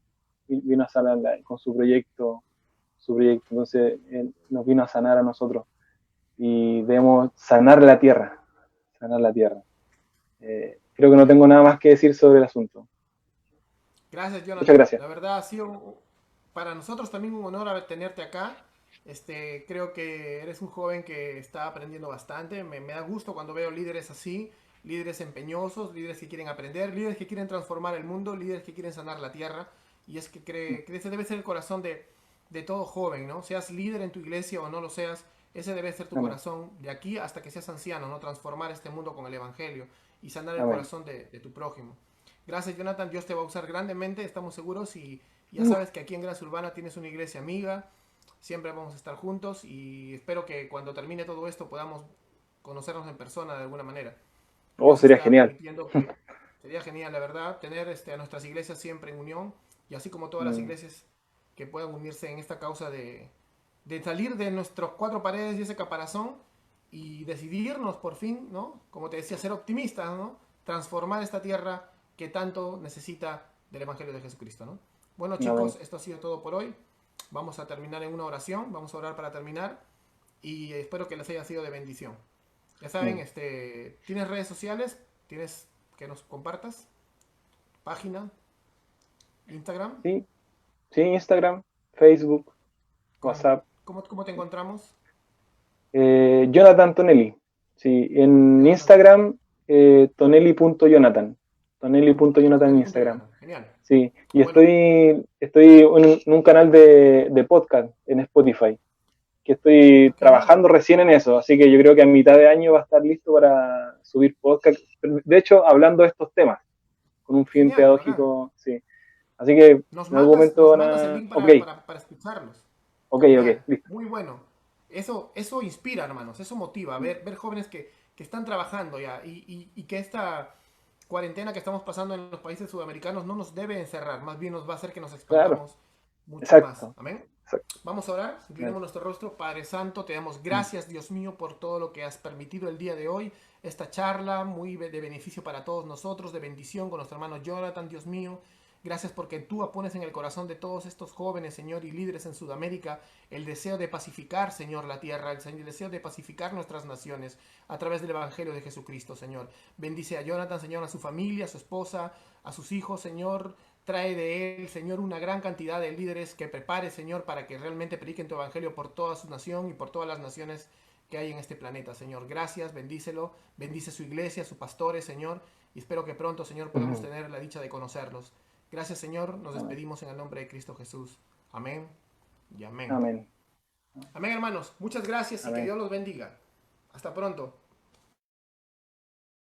Vino a sanarla con su proyecto. Entonces, Él nos vino a sanar a nosotros. Y debemos sanar la tierra. Creo que no tengo nada más que decir sobre el asunto. Gracias, Jonathan. Muchas gracias. La verdad ha sido para nosotros también un honor tenerte acá. Creo que eres un joven que está aprendiendo bastante. Me da gusto cuando veo líderes así, líderes empeñosos, líderes que quieren aprender, líderes que quieren transformar el mundo, líderes que quieren sanar la tierra. Y es que ese debe ser el corazón de todo joven, ¿no? Seas líder en tu iglesia o no lo seas, ese debe ser tu corazón de aquí hasta que seas anciano, ¿no? Transformar este mundo con el evangelio y sanar el corazón de tu prójimo. Gracias, Jonathan. Dios te va a usar grandemente, estamos seguros, y ya sabes que aquí en Gracia Urbana tienes una iglesia amiga. Siempre vamos a estar juntos y espero que cuando termine todo esto podamos conocernos en persona de alguna manera. Sería genial. Sería genial, la verdad, tener a nuestras iglesias siempre en unión, y así como todas las iglesias que puedan unirse en esta causa de salir de nuestras cuatro paredes y ese caparazón y decidirnos por fin, ¿no? Como te decía, ser optimistas, ¿no? Transformar esta tierra que tanto necesita del Evangelio de Jesucristo, ¿no? Bueno, chicos, esto ha sido todo por hoy. Vamos a terminar en una oración, vamos a orar para terminar y espero que les haya sido de bendición. Ya saben, ¿tienes redes sociales? ¿Tienes que nos compartas? ¿Página? ¿Instagram? Sí, Instagram, Facebook. WhatsApp. ¿Cómo te encontramos? Jonathan Tonelli. Sí, en Instagram, tonelli.jonathan. Tonelli.jonathan en Instagram. Genial. Sí, y Bueno. estoy en un canal de podcast en Spotify, que estoy trabajando recién en eso, así que yo creo que a mitad de año va a estar listo para subir podcast. De hecho, hablando de estos temas, con un fin Genial, pedagógico, sí. Así que en algún momento van mandas el a... link Ok, para escucharlos. ok, Genial, listo. muy bueno. Eso inspira, hermanos, eso motiva, ver jóvenes que están trabajando ya y que esta cuarentena que estamos pasando en los países sudamericanos no nos debe encerrar, más bien nos va a hacer que nos expandamos mucho más. Exacto. Amén. Exacto. Vamos a orar, inclinemos nuestro rostro. Padre Santo, te damos gracias, Dios mío, por todo lo que has permitido el día de hoy. Esta charla muy de beneficio para todos nosotros, de bendición con nuestro hermano Jonathan, Dios mío. Gracias porque tú pones en el corazón de todos estos jóvenes, Señor, y líderes en Sudamérica, el deseo de pacificar, Señor, la tierra, el deseo de pacificar nuestras naciones a través del Evangelio de Jesucristo, Señor. Bendice a Jonathan, Señor, a su familia, a su esposa, a sus hijos, Señor. Trae de él, Señor, una gran cantidad de líderes que prepare, Señor, para que realmente prediquen tu Evangelio por toda su nación y por todas las naciones que hay en este planeta, Señor. Gracias, bendícelo, bendice su iglesia, sus pastores, Señor, y espero que pronto, Señor, podamos tener la dicha de conocerlos. Gracias, Señor. Nos despedimos en el nombre de Cristo Jesús. Amén y amén. Amén. Amén, hermanos. Muchas gracias y Amén. que Dios los bendiga. Hasta pronto.